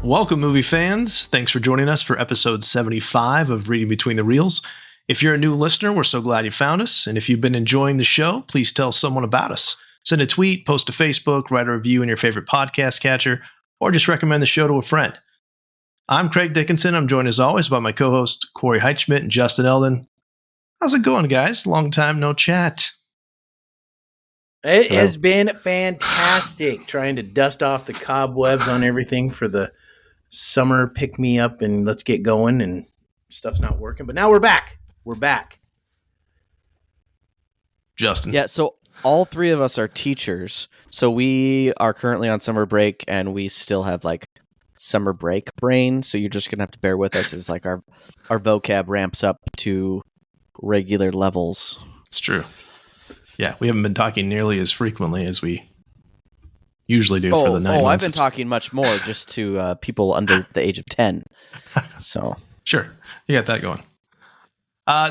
Welcome, movie fans. Thanks for joining us for episode 75 of Reading Between the Reels. If you're a new listener, we're so glad you found us. And if you've been enjoying the show, please tell someone about us. Send a tweet, post to Facebook, write a review in your favorite podcast catcher, or just recommend the show to a friend. I'm Craig Dickinson. I'm joined as always by my co-hosts Corey Heitschmidt and Justin Eldon. How's it going, guys? Long time no chat. It has been fantastic trying to dust off the cobwebs on everything for the summer pick-me-up and let's get going, and stuff's not working. But now we're back. We're back. Justin. Yeah, so all three of us are teachers. So we are currently on summer break, and we still have, like, summer break brain. So you're just going to have to bear with us as, like, our vocab ramps up to regular levels. It's true. Yeah, we haven't been talking nearly as frequently as we usually do for the 9 months. I've been talking much more just to people under the age of 10. So sure, you got that going.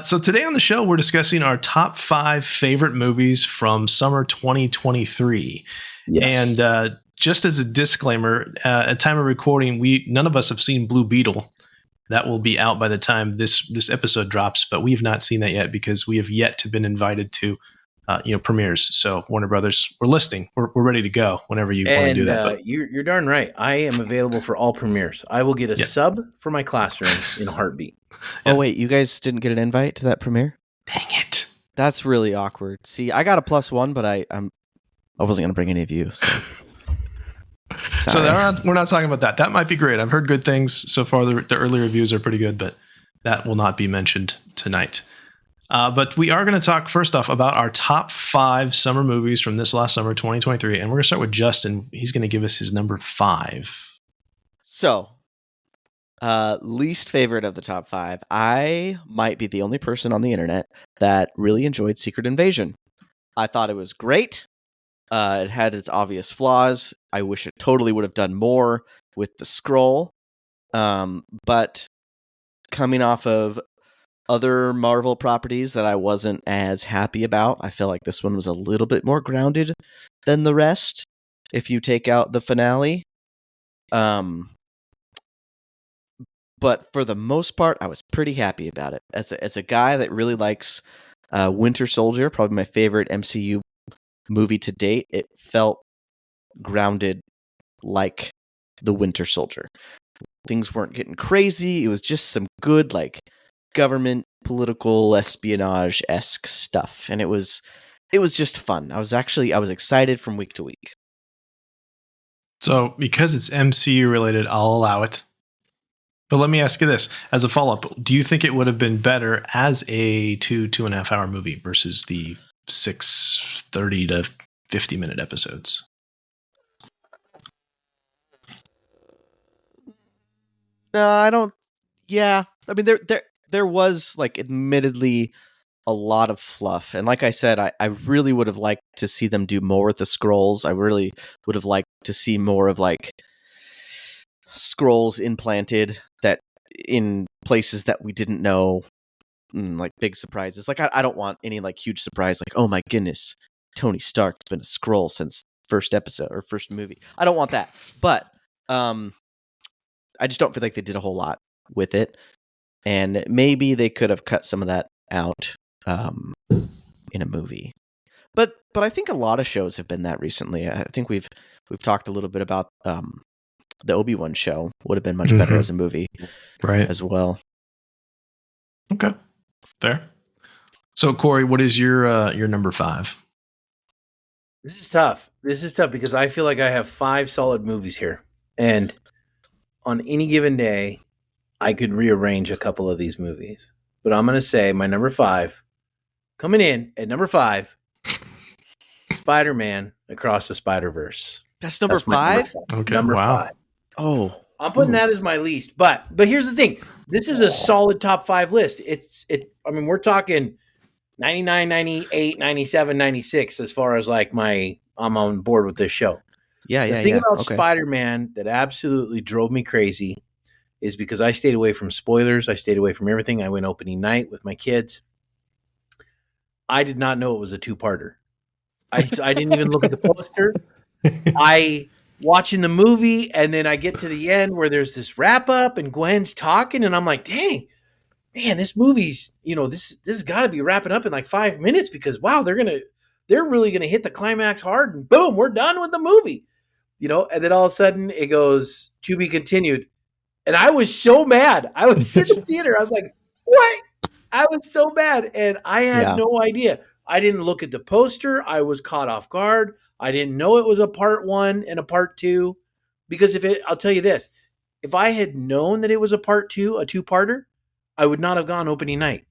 So today on the show, we're discussing our top 5 favorite movies from summer 2023. Yes. And just as a disclaimer, at time of recording, none of us have seen Blue Beetle. That will be out by the time this episode drops, but we have not seen that yet because we have yet to been invited to premieres. So Warner Brothers, we're listing. We're ready to go whenever you want to do that. But you're darn right. I am available for all premieres. I will get a sub for my classroom in a heartbeat. Oh, wait, you guys didn't get an invite to that premiere? Dang it. That's really awkward. See, I got a +1, but I wasn't going to bring any of you. So we're not talking about that. That might be great. I've heard good things so far. The early reviews are pretty good, but that will not be mentioned tonight. But we are going to talk first off about our top 5 summer movies from this last summer, 2023. And we're going to start with Justin. He's going to give us his number 5. So, least favorite of the top 5. I might be the only person on the internet that really enjoyed Secret Invasion. I thought it was great. It had its obvious flaws. I wish it totally would have done more with the scroll. But coming off of other Marvel properties that I wasn't as happy about, I feel like this one was a little bit more grounded than the rest, if you take out the finale. But for the most part, I was pretty happy about it. As a guy that really likes Winter Soldier, probably my favorite MCU movie to date, it felt grounded like the Winter Soldier. Things weren't getting crazy. It was just some good, like, government political espionage-esque stuff, and it was just fun. I was excited from week to week. So because it's MCU related, I'll allow it. But let me ask you this as a follow-up: do you think it would have been better as a 2.5 hour movie versus the 30 to 50 minute episodes? No, I don't. Yeah, I mean there was, like, admittedly a lot of fluff, and like I said, I really would have liked to see them do more with the scrolls. I really would have liked to see more of, like, scrolls implanted that in places that we didn't know, like big surprises. Like I don't want any, like, huge surprise, like, oh my goodness, Tony Stark's been a scroll since first episode or first movie. I don't want that, but I just don't feel like they did a whole lot with it. And maybe they could have cut some of that out in a movie. But I think a lot of shows have been that recently. I think we've talked a little bit about the Obi-Wan show would have been much better as a movie, right? As well. Okay, fair. So Corey, what is your number 5? This is tough. Because I feel like I have 5 solid movies here, and on any given day, I could rearrange a couple of these movies. But I'm going to say my number 5, coming in at number 5, Spider-Man Across the Spider-Verse. That's number 5? Okay, number wow. 5. Oh. I'm putting that as my least. But here's the thing. This is a solid top 5 list. I mean, we're talking 99, 98, 97, 96 as far as, like, I'm on board with this show. The thing about Spider-Man that absolutely drove me crazy is because I stayed away from spoilers. I stayed away from everything. I went opening night with my kids. I did not know it was a 2-parter. I didn't even look at the poster. I watching the movie, and then I get to the end where there's this wrap up and Gwen's talking, and I'm like, dang, man, this movie's, this has got to be wrapping up in like 5 minutes because wow, they're really gonna hit the climax hard, and boom, we're done with the movie. And then all of a sudden it goes to be continued. And I was so mad. I was in the theater. I was like, what? I was so mad. And I had no idea. I didn't look at the poster. I was caught off guard. I didn't know it was a part 1 and a part 2. Because I'll tell you this, if I had known that it was a part 2, a 2-parter, I would not have gone opening night.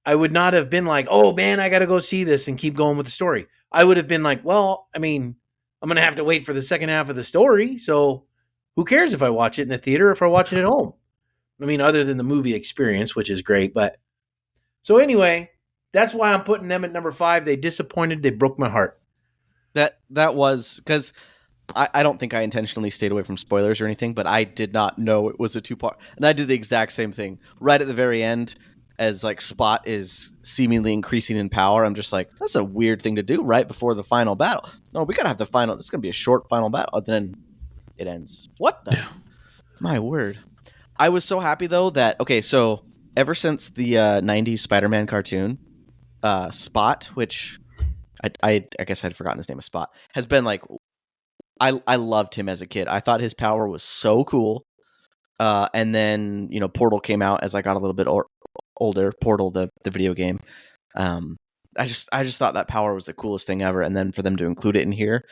I would not have been like, oh man, I got to go see this and keep going with the story. I would have been like, well, I mean, I'm going to have to wait for the second half of the story. So who cares if I watch it in the theater or if I watch it at home? I mean, other than the movie experience, which is great. But so anyway, that's why I'm putting them at number 5. They disappointed. They broke my heart. That was because I don't think I intentionally stayed away from spoilers or anything, but I did not know it was a 2-part. And I did the exact same thing right at the very end. As like Spot is seemingly increasing in power, I'm just like, that's a weird thing to do right before the final battle. No, we gotta have the final. This is gonna be a short final battle. And then it ends. What the? Yeah. My word! I was so happy though that so ever since the '90s Spider-Man cartoon, Spot, which I guess I'd forgotten his name was Spot, has been like, I loved him as a kid. I thought his power was so cool. And then Portal came out as I got a little bit older. Portal, the video game. I just thought that power was the coolest thing ever, and then for them to include it in here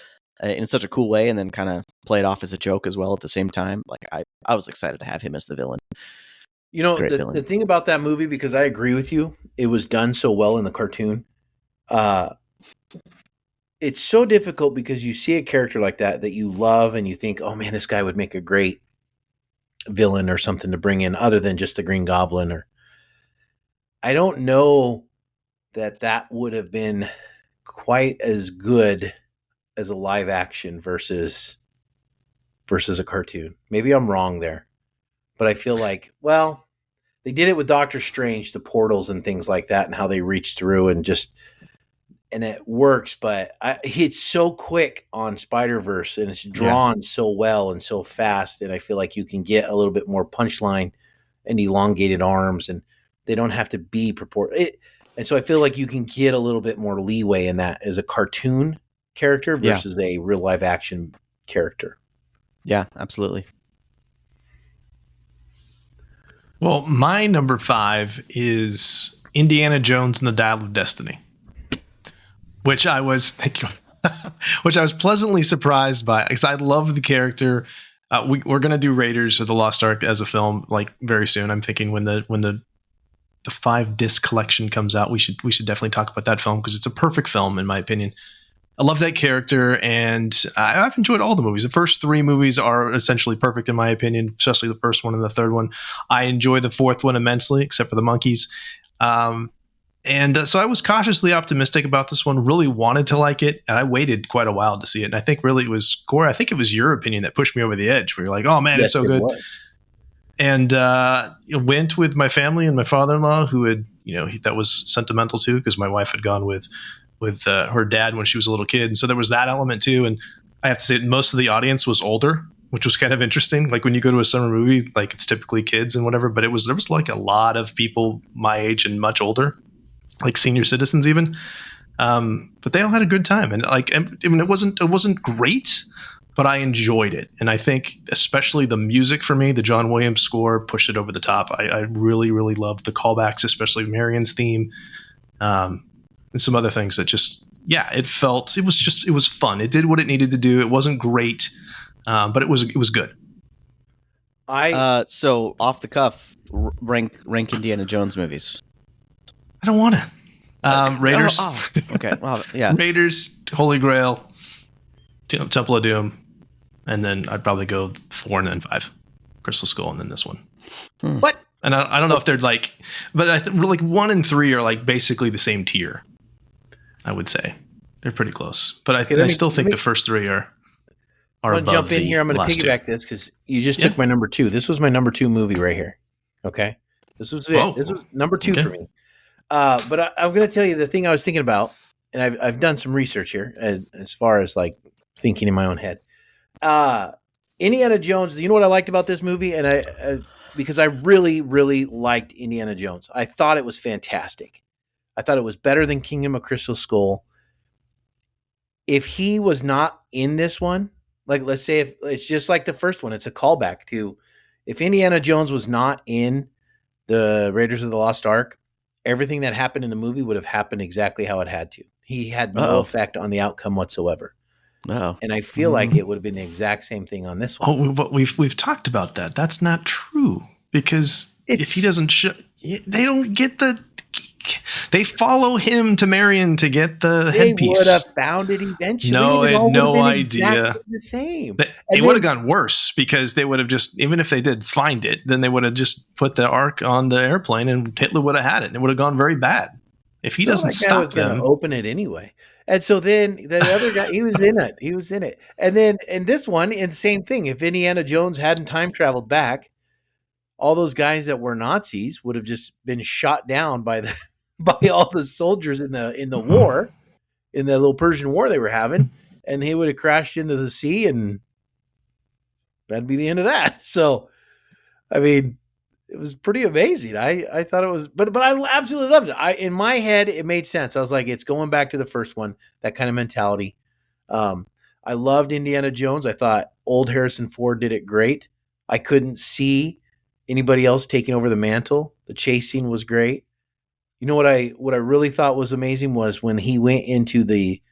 in such a cool way, and then kind of play it off as a joke as well at the same time, like I was excited to have him as the villain. The thing about that movie, because I agree with you, it was done so well in the cartoon. It's so difficult because you see a character like that you love, and you think, oh man, this guy would make a great villain or something to bring in other than just the Green Goblin. Or I don't know that would have been quite as good as a live action versus a cartoon. Maybe I'm wrong there, but I feel like, well, they did it with Doctor Strange, the portals and things like that, and how they reach through and it works, but it's so quick on Spider-Verse, and it's drawn so well and so fast, and I feel like you can get a little bit more punchline and elongated arms, and they don't have to be and so I feel like you can get a little bit more leeway in that as a cartoon character versus a real live action character. Yeah, absolutely. Well, my number 5 is Indiana Jones and the Dial of Destiny, which I was pleasantly surprised by because I love the character. We're gonna do Raiders of the Lost Ark as a film like very soon. I'm thinking when the 5-disc collection comes out, we should definitely talk about that film because it's a perfect film in my opinion. I love that character, and I've enjoyed all the movies. The first 3 movies are essentially perfect in my opinion, especially the first one and the third one. I enjoy the 4th one immensely, except for the monkeys. So I was cautiously optimistic about this one, really wanted to like it, and I waited quite a while to see it. And I think really it was, Corey, I think it was your opinion that pushed me over the edge, where you're like, oh man, it's so good. And went with my family and my father-in-law, who had, that was sentimental too, because my wife had gone with her dad when she was a little kid. And so there was that element too. And I have to say most of the audience was older, which was kind of interesting. Like when you go to a summer movie, like it's typically kids and whatever, but there was like a lot of people my age and much older, like senior citizens even. But they all had a good time. And like, I mean, it wasn't great, but I enjoyed it. And I think especially the music for me, the John Williams score pushed it over the top. I really, really loved the callbacks, especially Marion's theme. And some other things that just, it was fun. It did what it needed to do. It wasn't great, but it was good. So off the cuff, rank Indiana Jones movies. I don't want to. Raiders. Okay. Well, yeah. Raiders, Holy Grail, Temple of Doom, and then I'd probably go 4 and then 5, Crystal Skull, and then this one. What? And I don't know if they're like, but I think like 1 and 3 are like basically the same tier. I would say they're pretty close, but I still think the first 3 are. I'm going to jump in here. I'm going to piggyback this because you just took my number 2. This was my number 2 movie right here. Okay. This was it. Oh, this was number 2 for me. But I'm going to tell you the thing I was thinking about, and I've done some research here as far as like thinking in my own head. Indiana Jones. You know what I liked about this movie, and because I really, really liked Indiana Jones. I thought it was fantastic. I thought it was better than Kingdom of Crystal Skull. If he was not in this one, like let's say if it's just like the first one, it's a callback to if Indiana Jones was not in the Raiders of the Lost Ark, everything that happened in the movie would have happened exactly how it had to. He had no effect on the outcome whatsoever. Oh. And I feel like it would have been the exact same thing on this one. Oh, but we've talked about that. That's not true because if he doesn't show, they don't get the. They follow him to Marion to get the headpiece. They would have found it eventually. No, I had no idea. Exactly the same. It would have gone worse because they would have just, even if they did find it, then they would have just put the Ark on the airplane and Hitler would have had it. And it would have gone very bad if he doesn't stop them. Open it anyway. And so then the other guy, he was in it. He was in it. And then in this one, and same thing. If Indiana Jones hadn't time traveled back, all those guys that were Nazis would have just been shot down by all the soldiers in the war, in the little Persian War they were having, and he would have crashed into the sea, and that'd be the end of that. So, I mean, it was pretty amazing. I thought it was, but I absolutely loved it. In my head, it made sense. I was like, it's going back to the first one, that kind of mentality. I loved Indiana Jones. I thought old Harrison Ford did it great. I couldn't see anybody else taking over the mantle. The chase scene was great. You know what I really thought was amazing was when he went into the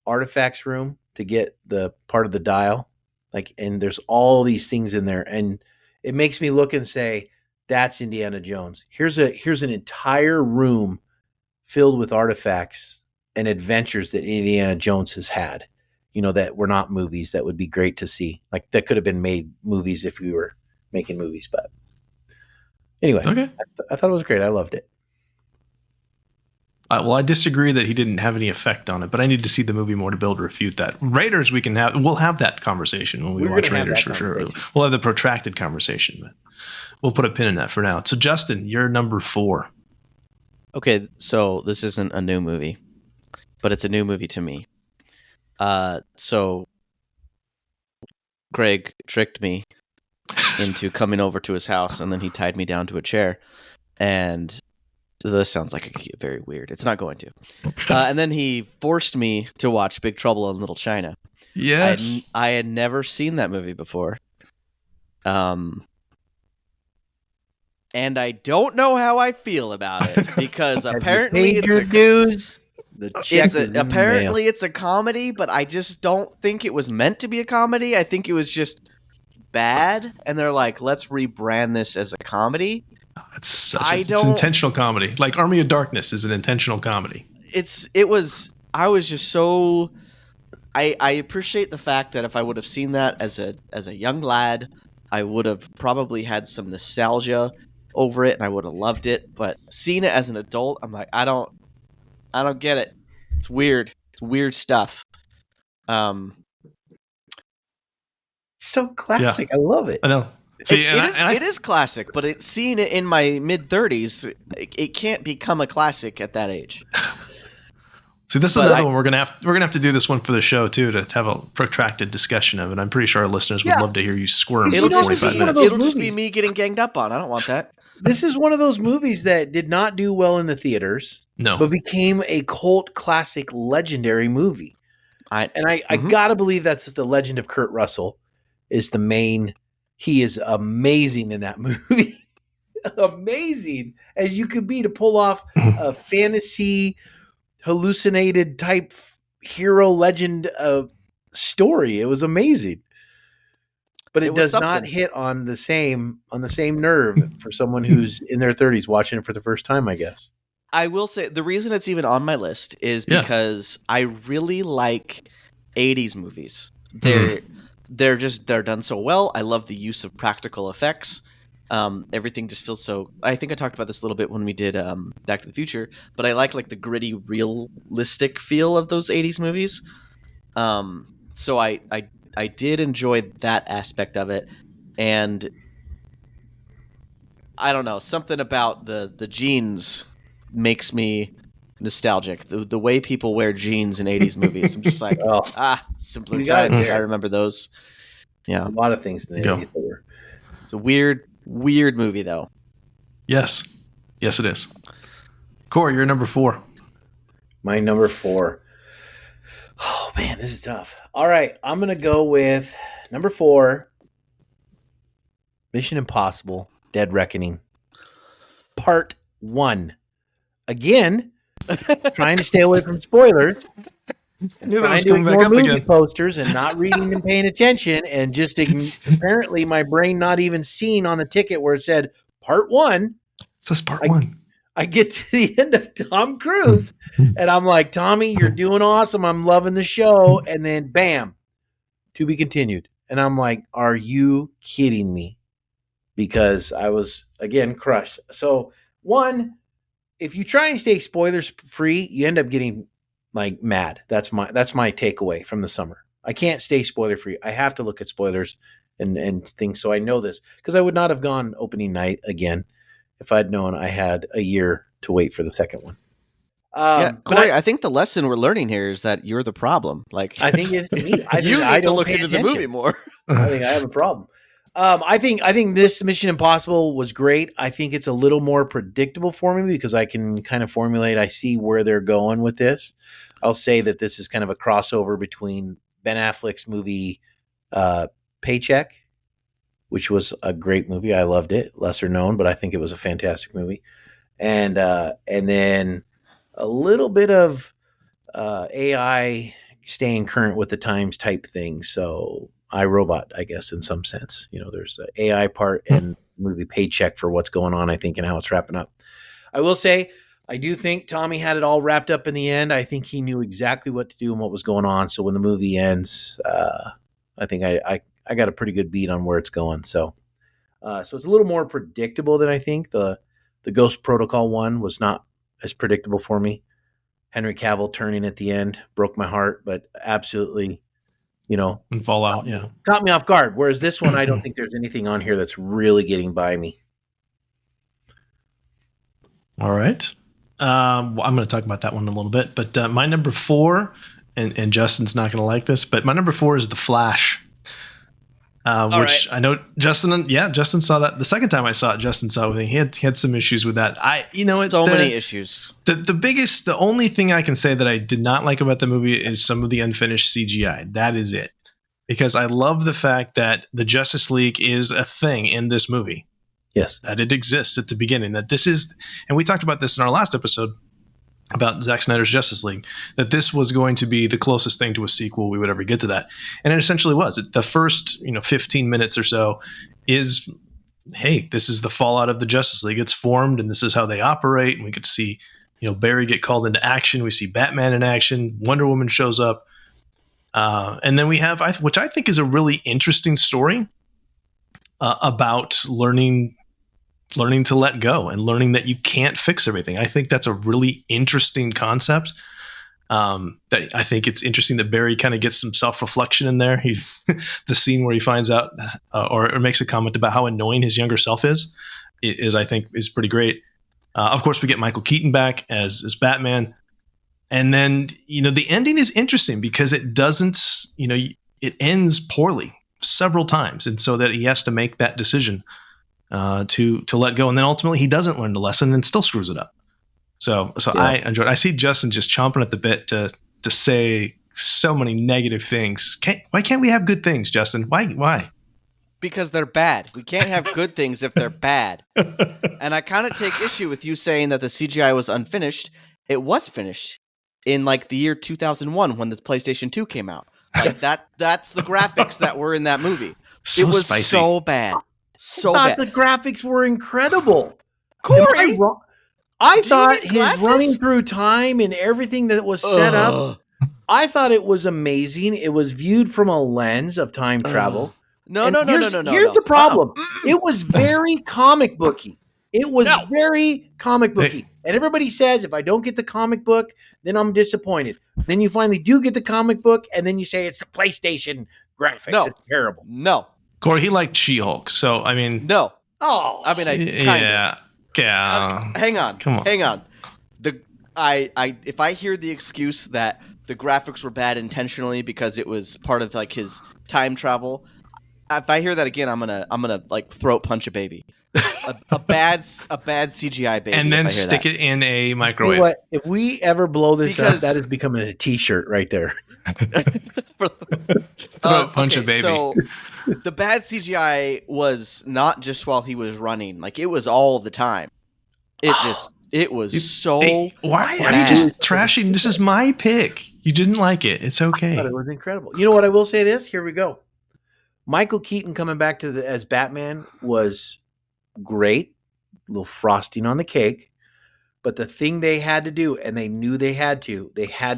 artifacts room to get the part of the dial, and there's all these things in there, and it makes me look and say, that's Indiana Jones. Here's an entire room filled with artifacts and adventures that Indiana Jones has had, that were not movies that would be great to see. Like that could have been made movies if we were making movies, but anyway, okay. I thought it was great. I loved it. Well, I disagree that he didn't have any effect on it, but I need to see the movie more to be able to refute that. Raiders, we'll have that conversation when we watch Raiders for sure. We'll have the protracted conversation, but we'll put a pin in that for now. So, Justin, you're number 4. Okay, so this isn't a new movie, but it's a new movie to me. So Greg tricked me into coming over to his house, and then he tied me down to a chair, and this sounds like very weird. It's not going to. And then he forced me to watch Big Trouble in Little China. Yes. I had never seen that movie before. And I don't know how I feel about it because apparently it's a comedy, but I just don't think it was meant to be a comedy. I think it was just bad, and they're like, let's rebrand this as a comedy. It's intentional comedy. Like Army of Darkness is an intentional comedy. I was just so I appreciate the fact that if I would have seen that as a young lad, I would have probably had some nostalgia over it and I would have loved it. But seeing it as an adult, I'm like, I don't get it. It's weird. It's weird stuff. So classic. Yeah. I love it. I know. See, it is classic, but seeing it in my mid-30s, it can't become a classic at that age. See, this is another one we're gonna have to do this one for the show too, to have a protracted discussion of it. I'm pretty sure our listeners would love to hear you squirm for 45 minutes. It'll just be me getting ganged up on. I don't want that. This is one of those movies that did not do well in the theaters, but became a cult classic, legendary movie. I gotta believe that's just the legend of Kurt Russell is the main. He is amazing in that movie. Amazing as you could be to pull off a fantasy hallucinated type hero legend story. It was amazing. But it does not hit on the same nerve for someone who's in their 30s watching it for the first time, I guess. I will say the reason it's even on my list is because I really like 80s movies. They're done so well. I love the use of practical effects. Everything just feels so. I think I talked about this a little bit when we did Back to the Future, but I like the gritty, realistic feel of those 80s movies. So I did enjoy that aspect of it, and I don't know, something about the jeans makes me nostalgic. The way people wear jeans in 80s movies, I'm just like, simpler times. I remember those. Yeah. A lot of things in the 80s that were. It's a weird movie, though. Yes. Yes, it is. Corey, you're number 4. My number 4. Oh, man, this is tough. All right, I'm going to go with number 4, Mission Impossible Dead Reckoning, Part 1. Again, trying to stay away from spoilers. I knew that Trying was to coming back ignore up movie again. posters and not reading and paying attention, and just apparently my brain not even seeing on the ticket where it said Part 1. It says Part 1. I get to the end of Tom Cruise, and I'm like, Tommy, you're doing awesome. I'm loving the show. And then, bam, to be continued. And I'm like, are you kidding me? Because I was, again, crushed. So, one, if you try and stay spoilers free, you end up getting like mad. That's my takeaway from the summer. I can't stay spoiler free. I have to look at spoilers and things, so I know this, because I would not have gone opening night again if I'd known I had a year to wait for the second one. Corey, I think the lesson we're learning here is that you're the problem. Like, I think it's me. I you think need to look into the movie more. I think I have a problem. I think this Mission Impossible was great. I think it's a little more predictable for me because I can kind of formulate. I see where they're going with this. I'll say that this is kind of a crossover between Ben Affleck's movie Paycheck, which was a great movie. I loved it. Lesser known, but I think it was a fantastic movie. And then a little bit of AI staying current with the times type thing. So iRobot, I guess, in some sense. You know, there's an AI part and movie Paycheck for what's going on, I think, and how it's wrapping up. I will say, I do think Tommy had it all wrapped up in the end. I think he knew exactly what to do and what was going on. So when the movie ends, I think I got a pretty good beat on where it's going. So it's a little more predictable than I think. The Ghost Protocol one was not as predictable for me. Henry Cavill turning at the end broke my heart, but absolutely, And Fallout, yeah. caught me off guard. Whereas this one, I don't think there's anything on here that's really getting by me. All right. I'm going to talk about that one a little bit, but my number 4, and Justin's not going to like this, but my number 4 is The Flash. Which I know Justin saw that the second time I saw it. Justin saw it with me. He had some issues with that. Many issues. The only thing I can say that I did not like about the movie is some of the unfinished CGI. That is it. Because I love the fact that the Justice League is a thing in this movie. Yes. That it exists at the beginning. That this is, and we talked about this in our last episode about Zack Snyder's Justice League, that this was going to be the closest thing to a sequel we would ever get to that. And it essentially was. The first 15 minutes or so is, hey, this is the fallout of the Justice League. It's formed, and this is how they operate. And we get to see, Barry get called into action. We see Batman in action. Wonder Woman shows up. And then we have, which I think is a really interesting story about learning to let go and learning that you can't fix everything. I think that's a really interesting concept. That I think it's interesting that Barry kind of gets some self-reflection in there. He's the scene where he finds out or makes a comment about how annoying his younger self is I think is pretty great. Of course, we get Michael Keaton back as Batman. And then, the ending is interesting because it doesn't, it ends poorly several times. And so that he has to make that decision to let go. And then ultimately he doesn't learn the lesson and still screws it up. So yeah. I enjoyed it. I see Justin just chomping at the bit to say so many negative things. Why can't we have good things, Justin? Why? Because they're bad. We can't have good things if they're bad. And I kind of take issue with you saying that the CGI was unfinished. It was finished in like the year 2001 when the PlayStation 2 came out. Like that's the graphics that were in that movie. It was spicy. So bad. So bad. The graphics were incredible. Corey, I thought his running through time and everything that was set up, I thought it was amazing. It was viewed from a lens of time travel. No. Here's the problem. It was very comic booky. It was very comic booky. Hey. And everybody says, if I don't get the comic book, then I'm disappointed. Then you finally do get the comic book, and then you say it's the PlayStation graphics. No. It's terrible. No. Corey, he liked She-Hulk, so I mean... No. Oh. I mean, I kind of. Yeah. Hang on. Come on. Hang on. If I hear the excuse that the graphics were bad intentionally because it was part of like his time travel, if I hear that again, I'm gonna like throat punch a baby. a bad CGI baby, and then if I hear stick that. it in a You know microwave. what? If we ever blow this up, Because- that is becoming a T-shirt right there. Throat punch a baby. So the bad CGI was not just while he was running; like it was all the time. It was so. Hey, why are you bad. just trashing? This is my pick. You didn't like it. It's I okay. thought it was incredible. You know what? I will say this. Here we go. Michael Keaton coming back as Batman was great. A little frosting on the cake. But the thing they had to do, and they knew they had to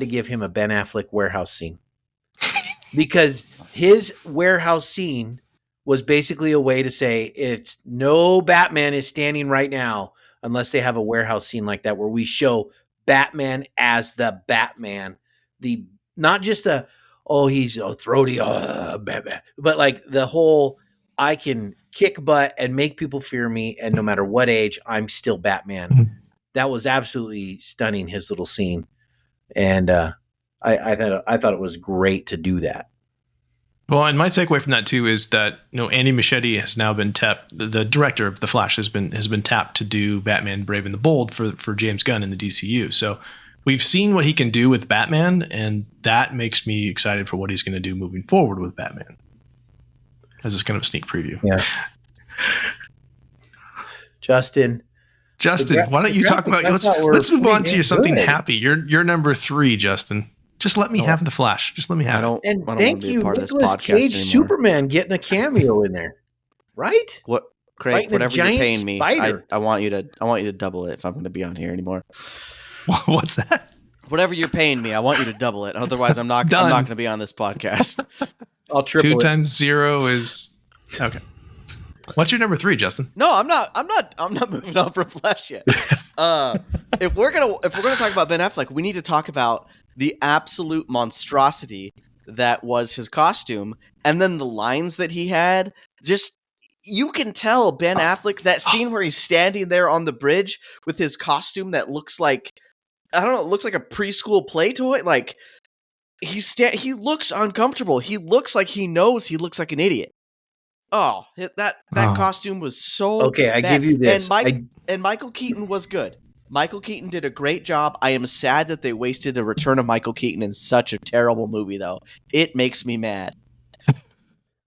give him a Ben Affleck warehouse scene. Because his warehouse scene was basically a way to say it's no Batman is standing right now unless they have a warehouse scene like that where we show Batman as the Batman. The not just he's throaty, Batman, but like the whole I can kick butt and make people fear me, and no matter what age, I'm still Batman. Mhm. That was absolutely stunning, his little scene, and I thought it was great to do that. Well, and my takeaway from that too is that Andy Muschietti has now been tapped. The director of The Flash has been tapped to do Batman: Brave and the Bold for James Gunn in the DCU. So we've seen what he can do with Batman, and that makes me excited for what he's going to do moving forward with Batman. As this kind of a sneak preview. Yeah. Justin, why don't you talk about? Let's move on to something happy. You're number 3, Justin. Just let me have the Flash. Just let me have it. and I don't thank wanna be a you, part of this Nicolas podcast Cage, anymore. Superman getting a cameo in there, right? What, Craig? Fighting a Whatever you're giant paying me, spider. I want you to double it if I'm going to be on here anymore. What's that? Whatever you're paying me, I want you to double it. Otherwise, I'm not Done. going to be on this podcast. I'll triple 2 it. times 0 is okay. What's your number 3, Justin? No, I'm not moving on from Flash yet. If we're gonna talk about Ben Affleck, we need to talk about the absolute monstrosity that was his costume, and then the lines that he had. Just you can tell Ben Affleck, that scene where he's standing there on the bridge with his costume that looks like, I don't know, it looks like a preschool play toy. Like he looks uncomfortable. He looks like he knows he looks like an idiot. Oh, that costume was so Okay, I bad. give you this. And Michael Keaton was good. Michael Keaton did a great job. I am sad that they wasted a return of Michael Keaton in such a terrible movie, though. It makes me mad.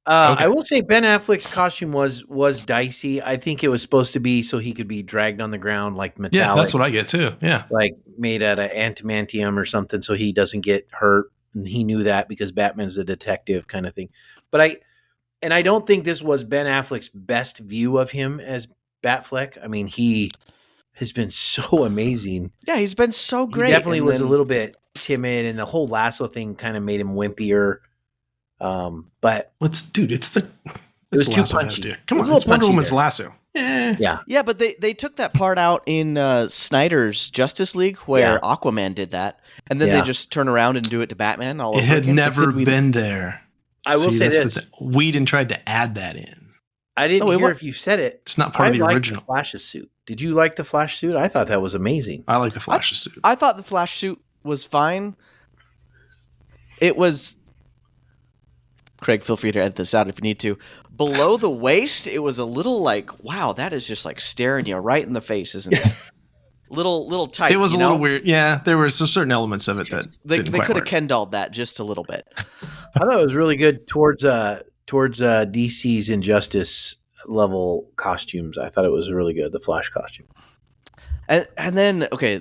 I will say Ben Affleck's costume was dicey. I think it was supposed to be so he could be dragged on the ground like metallic. Yeah, that's what I get too. Yeah. Like made out of antimantium or something so he doesn't get hurt. And he knew that because Batman's a detective kind of thing. But I don't think this was Ben Affleck's best view of him as Batfleck. I mean, he has been so amazing. Yeah, he's been so great. He definitely was a little bit timid, and the whole lasso thing kind of made him wimpier. But it's it was too lasso has punchy. to. Come It was on, a it's little Wonder punchy Woman's there. lasso. Yeah. Yeah, but they took that part out in Snyder's Justice League where Yeah. Aquaman did that, and then Yeah. they just turn around and do it to Batman all It over had again. never Did we- been there. I will say that's this. Whedon tried to add that in. I didn't Oh, wait, hear what? if you said it. It's not part of the liked original. The Flash's suit. Did you like the Flash suit? I thought that was amazing. I like the Flash's suit. I thought the Flash suit was fine. It was... Craig, feel free to edit this out if you need to. Below the waist, it was a little like, wow, that is just like staring you right in the face, isn't it? little tight. It was a you know? little weird. Yeah, there were certain elements of it that They didn't could quite have work. Ken-dolled that just a little bit. I thought it was really good towards DC's Injustice level costumes. I thought it was really good. The Flash costume. And then okay,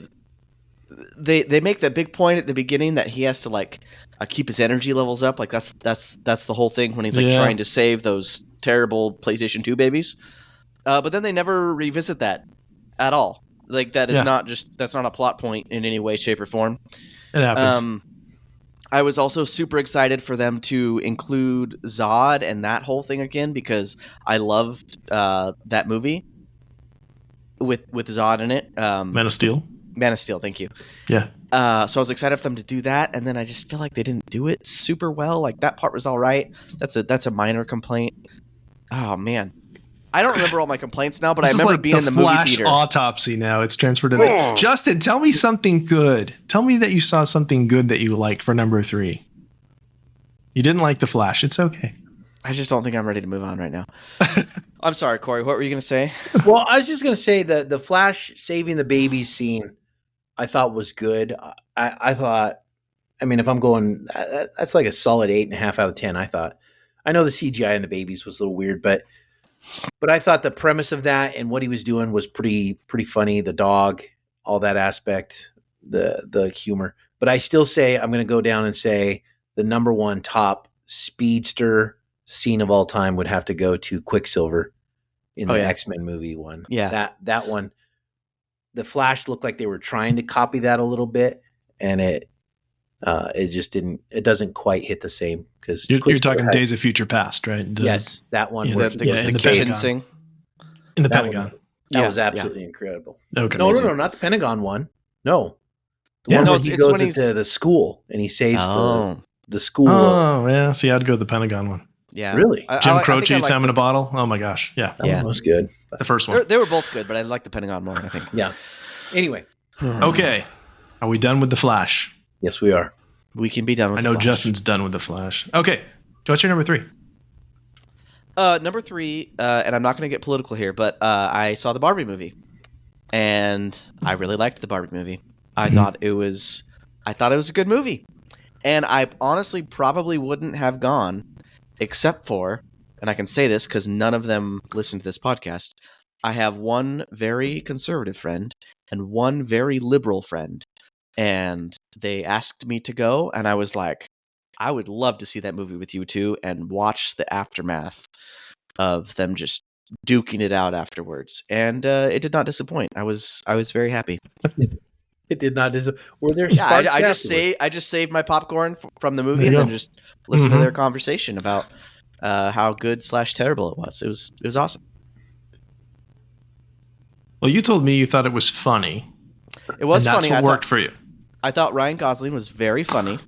they make that big point at the beginning that he has to like keep his energy levels up. Like that's the whole thing when he's like Yeah. trying to save those terrible PlayStation 2 babies. But then they never revisit that at all. Like that is Yeah. that's not a plot point in any way, shape, or form. It happens. I was also super excited for them to include Zod and that whole thing again because I loved that movie with Zod in it. Man of Steel. Man of Steel, thank you. Yeah. So I was excited for them to do that, and then I just feel like they didn't do it super well. Like that part was all right. That's a minor complaint. Oh man, I don't remember all my complaints now, but I This is remember like being in the movie Flash theater. autopsy now. It's transferred to Oh. Justin, tell me something good. Tell me that you saw something good that you liked for number 3. You didn't like the Flash. It's okay. I just don't think I'm ready to move on right now. I'm sorry, Corey. What were you going to say? Well, I was just going to say that the Flash saving the baby scene I thought was good. I thought, I mean, if I'm going, that's like a solid 8.5 out of 10. I thought, I know the CGI and the babies was a little weird, but I thought the premise of that and what he was doing was pretty funny. The dog, all that aspect, the humor. But I still say I'm going to go down and say the number one top speedster scene of all time would have to go to Quicksilver in the X-Men movie one. Yeah. That one. The Flash looked like they were trying to copy that a little bit, and it just didn't. It doesn't quite hit the same because you're talking Days of Future Past, right? Yes, that one. Yeah, where The in the kitchen Pentagon. sing. In the That Pentagon. That was absolutely incredible. Okay. No, not the Pentagon one. No, the Yeah, one no, where he goes into the school and he saves the school. Oh, yeah. See, I'd go with the Pentagon one. Yeah. Really? Jim Croce eats ham in a bottle. Oh my gosh. Yeah. That one was good. The first one. They were both good, but I like the Pentagon more, I think. Yeah. Anyway. Okay. Are we done with the Flash? Yes, we are. We can be done with I the know Flash. Justin's done with the Flash. Okay. What's your number 3? Number 3, and I'm not going to get political here, but I saw the Barbie movie, and I really liked the Barbie movie. I thought it was a good movie, and I honestly probably wouldn't have gone, except for, and I can say this because none of them listen to this podcast. I have one very conservative friend and one very liberal friend, and they asked me to go, and I was like, I would love to see that movie with you two and watch the aftermath of them just duking it out afterwards. And it did not disappoint. I was very happy. It did not disappoint. Were there Yeah, sparks I just saved my popcorn from the movie There and you then go. just listened to their conversation about how good / terrible it was. It was awesome. Well, you told me you thought it was funny. It was and that's funny. what worked for you. I thought Ryan Gosling was very funny.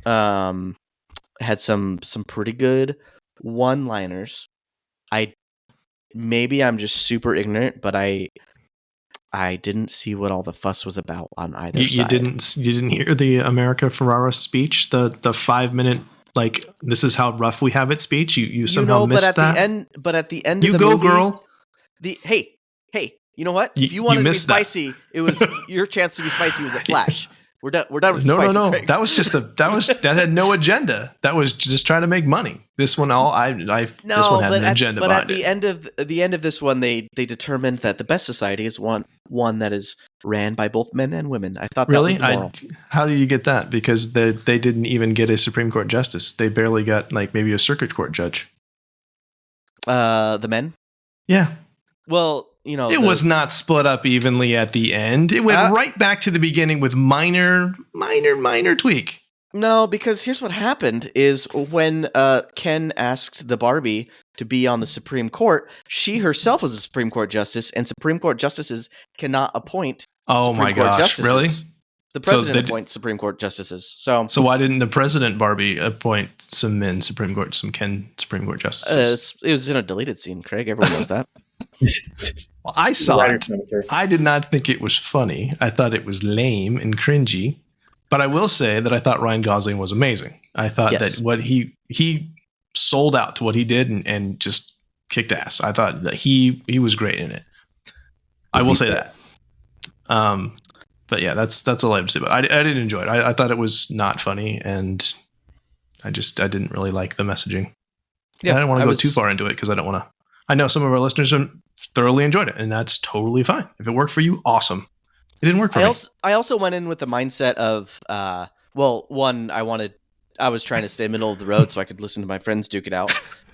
Had some pretty good one-liners. Maybe I'm just super ignorant, but I didn't see what all the fuss was about on either side. You didn't hear the America Ferrara speech, the 5-minute like this is how rough we have it speech. You somehow missed that. But at the end you of the go, movie, girl. Hey, you know what? If you wanted to be spicy, it was your chance to be spicy was at Flash. We're done with spicy. No. Craig. That was that had no agenda. That was just trying to make money. This one this one had an agenda. But at the end of this one, they determined that the best society is one that is ran by both men and women. I thought really. That was the moral. How do you get that? Because they didn't even get a Supreme Court justice. They barely got like maybe a circuit court judge. The men. Yeah. Well, it was not split up evenly at the end. It went right back to the beginning with minor tweak. No, because here's what happened is when Ken asked the Barbie to be on the Supreme Court, she herself was a Supreme Court justice, and Supreme Court justices cannot appoint Supreme Court justices. Really? The president appoints Supreme Court justices. So why didn't the president Barbie appoint some Ken Supreme Court justices? It was in a deleted scene, Craig. Everyone knows that. Well, I saw it. I did not think it was funny. I thought it was lame and cringy. But I will say that I thought Ryan Gosling was amazing. I thought that what he sold out to what he did and just kicked ass. I thought that he was great in it. I will say that. But yeah, that's all I have to say. But I did enjoy it. I thought it was not funny, and I didn't really like the messaging. Yeah, I didn't want to go too far into it because I don't want to. I know some of our listeners thoroughly enjoyed it, and that's totally fine. If it worked for you, awesome. It didn't work for me. I also went in with the mindset of, I was trying to stay middle of the road so I could listen to my friends duke it out.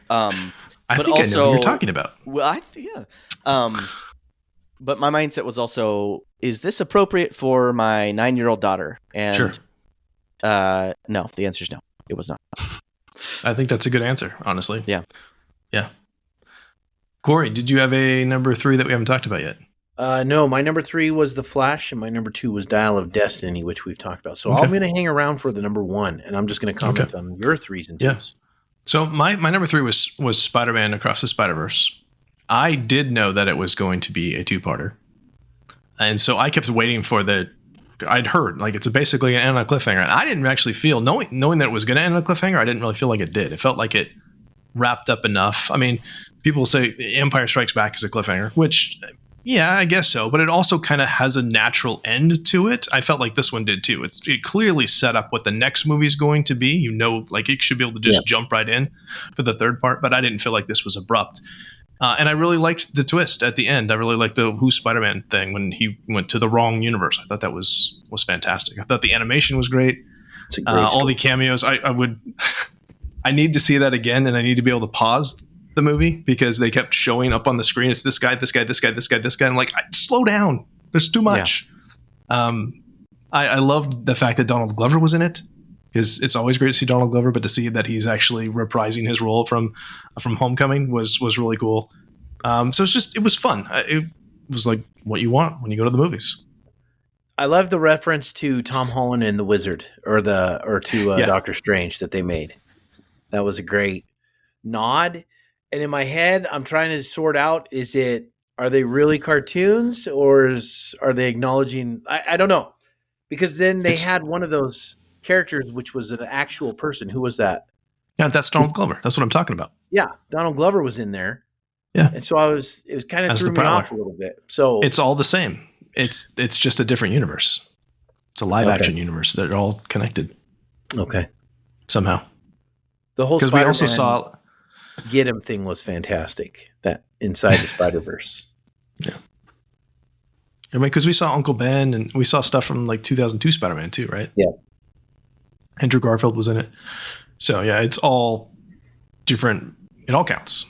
I know what you're talking about. Well, but my mindset was also, is this appropriate for my 9-year-old daughter? And sure. No, the answer is no. It was not. I think that's a good answer, honestly. Yeah. Corey, did you have a number 3 that we haven't talked about yet? No, my number 3 was The Flash, and my number 2 was Dial of Destiny, which we've talked about. So I'm going to hang around for the number 1, and I'm just going to comment on your 3s and 2s. Yeah. So my number 3 was Spider-Man Across the Spider-Verse. I did know that it was going to be a 2-parter, and so I kept waiting for I'd heard like it's basically an end on a cliffhanger, and I didn't actually feel knowing that it was going to end on a cliffhanger. I didn't really feel like it did. It felt like it wrapped up enough. I mean, people say Empire Strikes Back is a cliffhanger, which, yeah, I guess so. But it also kind of has a natural end to it. I felt like this one did too. It clearly set up what the next movie is going to be. You know, like it should be able to just jump right in for the third part. But I didn't feel like this was abrupt. And I really liked the twist at the end. I really liked the Who's Spider-Man thing when he went to the wrong universe. I thought that was fantastic. I thought the animation was great. It's a great all the cameos. I would. I need to see that again, and I need to be able to pause the movie because they kept showing up on the screen. It's this guy, this guy, this guy, this guy, this guy. I'm like, slow down. There's too much. Yeah. I loved the fact that Donald Glover was in it. Because it's always great to see Donald Glover, but to see that he's actually reprising his role from Homecoming was really cool. So it was fun. It was like what you want when you go to the movies. I love the reference to Tom Holland and the Wizard, or to Doctor Strange that they made. That was a great nod. And in my head, I'm trying to sort out: are they really cartoons, or are they acknowledging? I don't know, because then they had one of those characters which was an actual person. Who was that? Yeah, that's Donald Glover. That's what I'm talking about. Yeah, Donald Glover was in there. Yeah, and so it was kind of threw me off a little bit. So it's all the same. It's just a different universe. It's a live action universe. They're all connected. Okay, somehow. The whole Spider-Man we also saw Get Him thing was fantastic. That Inside the Spider-Verse. Yeah. I mean, because we saw Uncle Ben and we saw stuff from like 2002 Spider-Man too, right? Yeah. Andrew Garfield was in it. So yeah, it's all different. It all counts.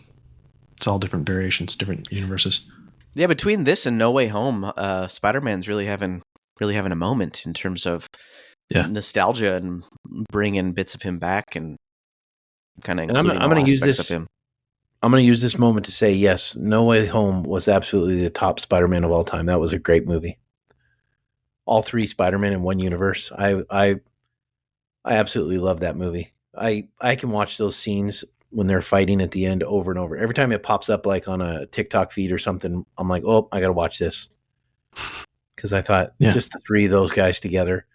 It's all different variations, different universes. Yeah, between this and No Way Home, Spider-Man's really having a moment in terms of nostalgia and bringing bits of him back and kind of. I'm going to use this. I'm going to use this moment to say yes. No Way Home was absolutely the top Spider-Man of all time. That was a great movie. All three Spider-Man in one universe. I absolutely love that movie. I can watch those scenes when they're fighting at the end over and over. Every time it pops up like on a TikTok feed or something, I'm like, oh, I got to watch this. Because I thought just the three of those guys together.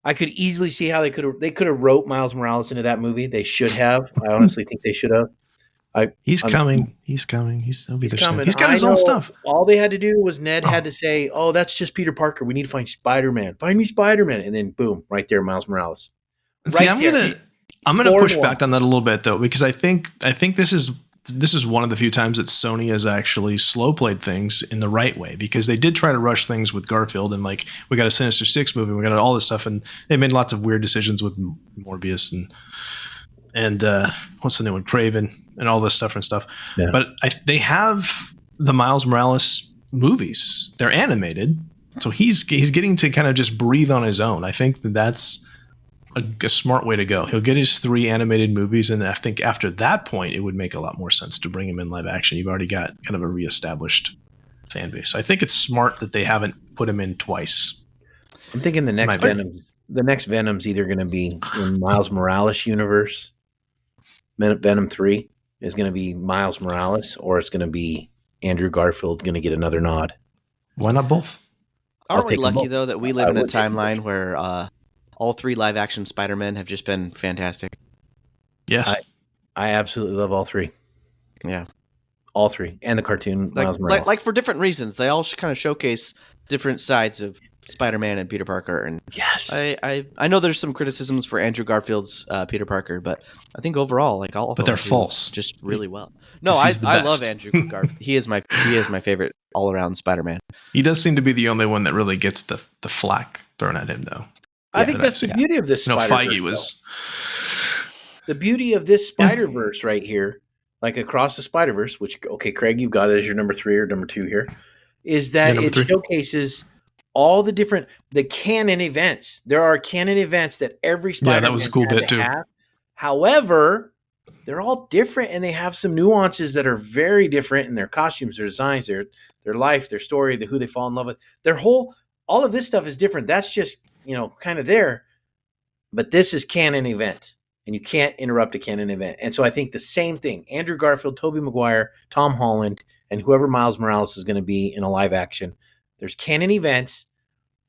I could easily see how they could have wrote Miles Morales into that movie. They should have. I honestly think they should have. He's coming. He's coming. He'll be there soon. He's got his own stuff. All they had to do was Ned had to say, oh, that's just Peter Parker. We need to find Spider-Man. Find me Spider-Man. And then boom, right there, Miles Morales. See, I'm gonna push back on that a little bit though, because I think this is one of the few times that Sony has actually slow played things in the right way, because they did try to rush things with Garfield and like we got a Sinister Six movie, we got all this stuff, and they made lots of weird decisions with Morbius and what's the new one, Craven, and all this stuff. Yeah. But they have the Miles Morales movies. They're animated, so he's getting to kind of just breathe on his own. I think that's a smart way to go. He'll get his 3 animated movies, and I think after that point, it would make a lot more sense to bring him in live action. You've already got kind of a reestablished fan base. So I think it's smart that they haven't put him in twice. I'm thinking the next Venom's either going to be in Miles Morales universe. Venom 3 is going to be Miles Morales, or it's going to be Andrew Garfield going to get another nod. Why not both? Aren't we lucky though that we live in a timeline where all 3 live-action Spider-Men have just been fantastic? Yes. I absolutely love all 3. Yeah. All 3. And the cartoon Miles Morales. Like for different reasons. They all kind of showcase different sides of Spider-Man and Peter Parker. And yes. I know there's some criticisms for Andrew Garfield's Peter Parker, but I think overall, like all of them, they're false. Just really well. No, I love Andrew Garfield. He is my favorite all-around Spider-Man. He does seem to be the only one that really gets the flack thrown at him, though. I think that's the beauty of this Spider-Verse. Feige was the beauty of this Spider-Verse right here, like Across the Spider-Verse, which, okay, Craig, you've got it as your number 3 or number 2 here, is that it showcases all the canon events. There are canon events that every Spider-Man that was a cool bit too. Have. However, they're all different, and they have some nuances that are very different in their costumes, their designs, their life, their story, who they fall in love with. All of this stuff is different. That's just, kind of there. But this is canon event, and you can't interrupt a canon event. And so I think the same thing, Andrew Garfield, Tobey Maguire, Tom Holland, and whoever Miles Morales is going to be in a live action, there's canon events,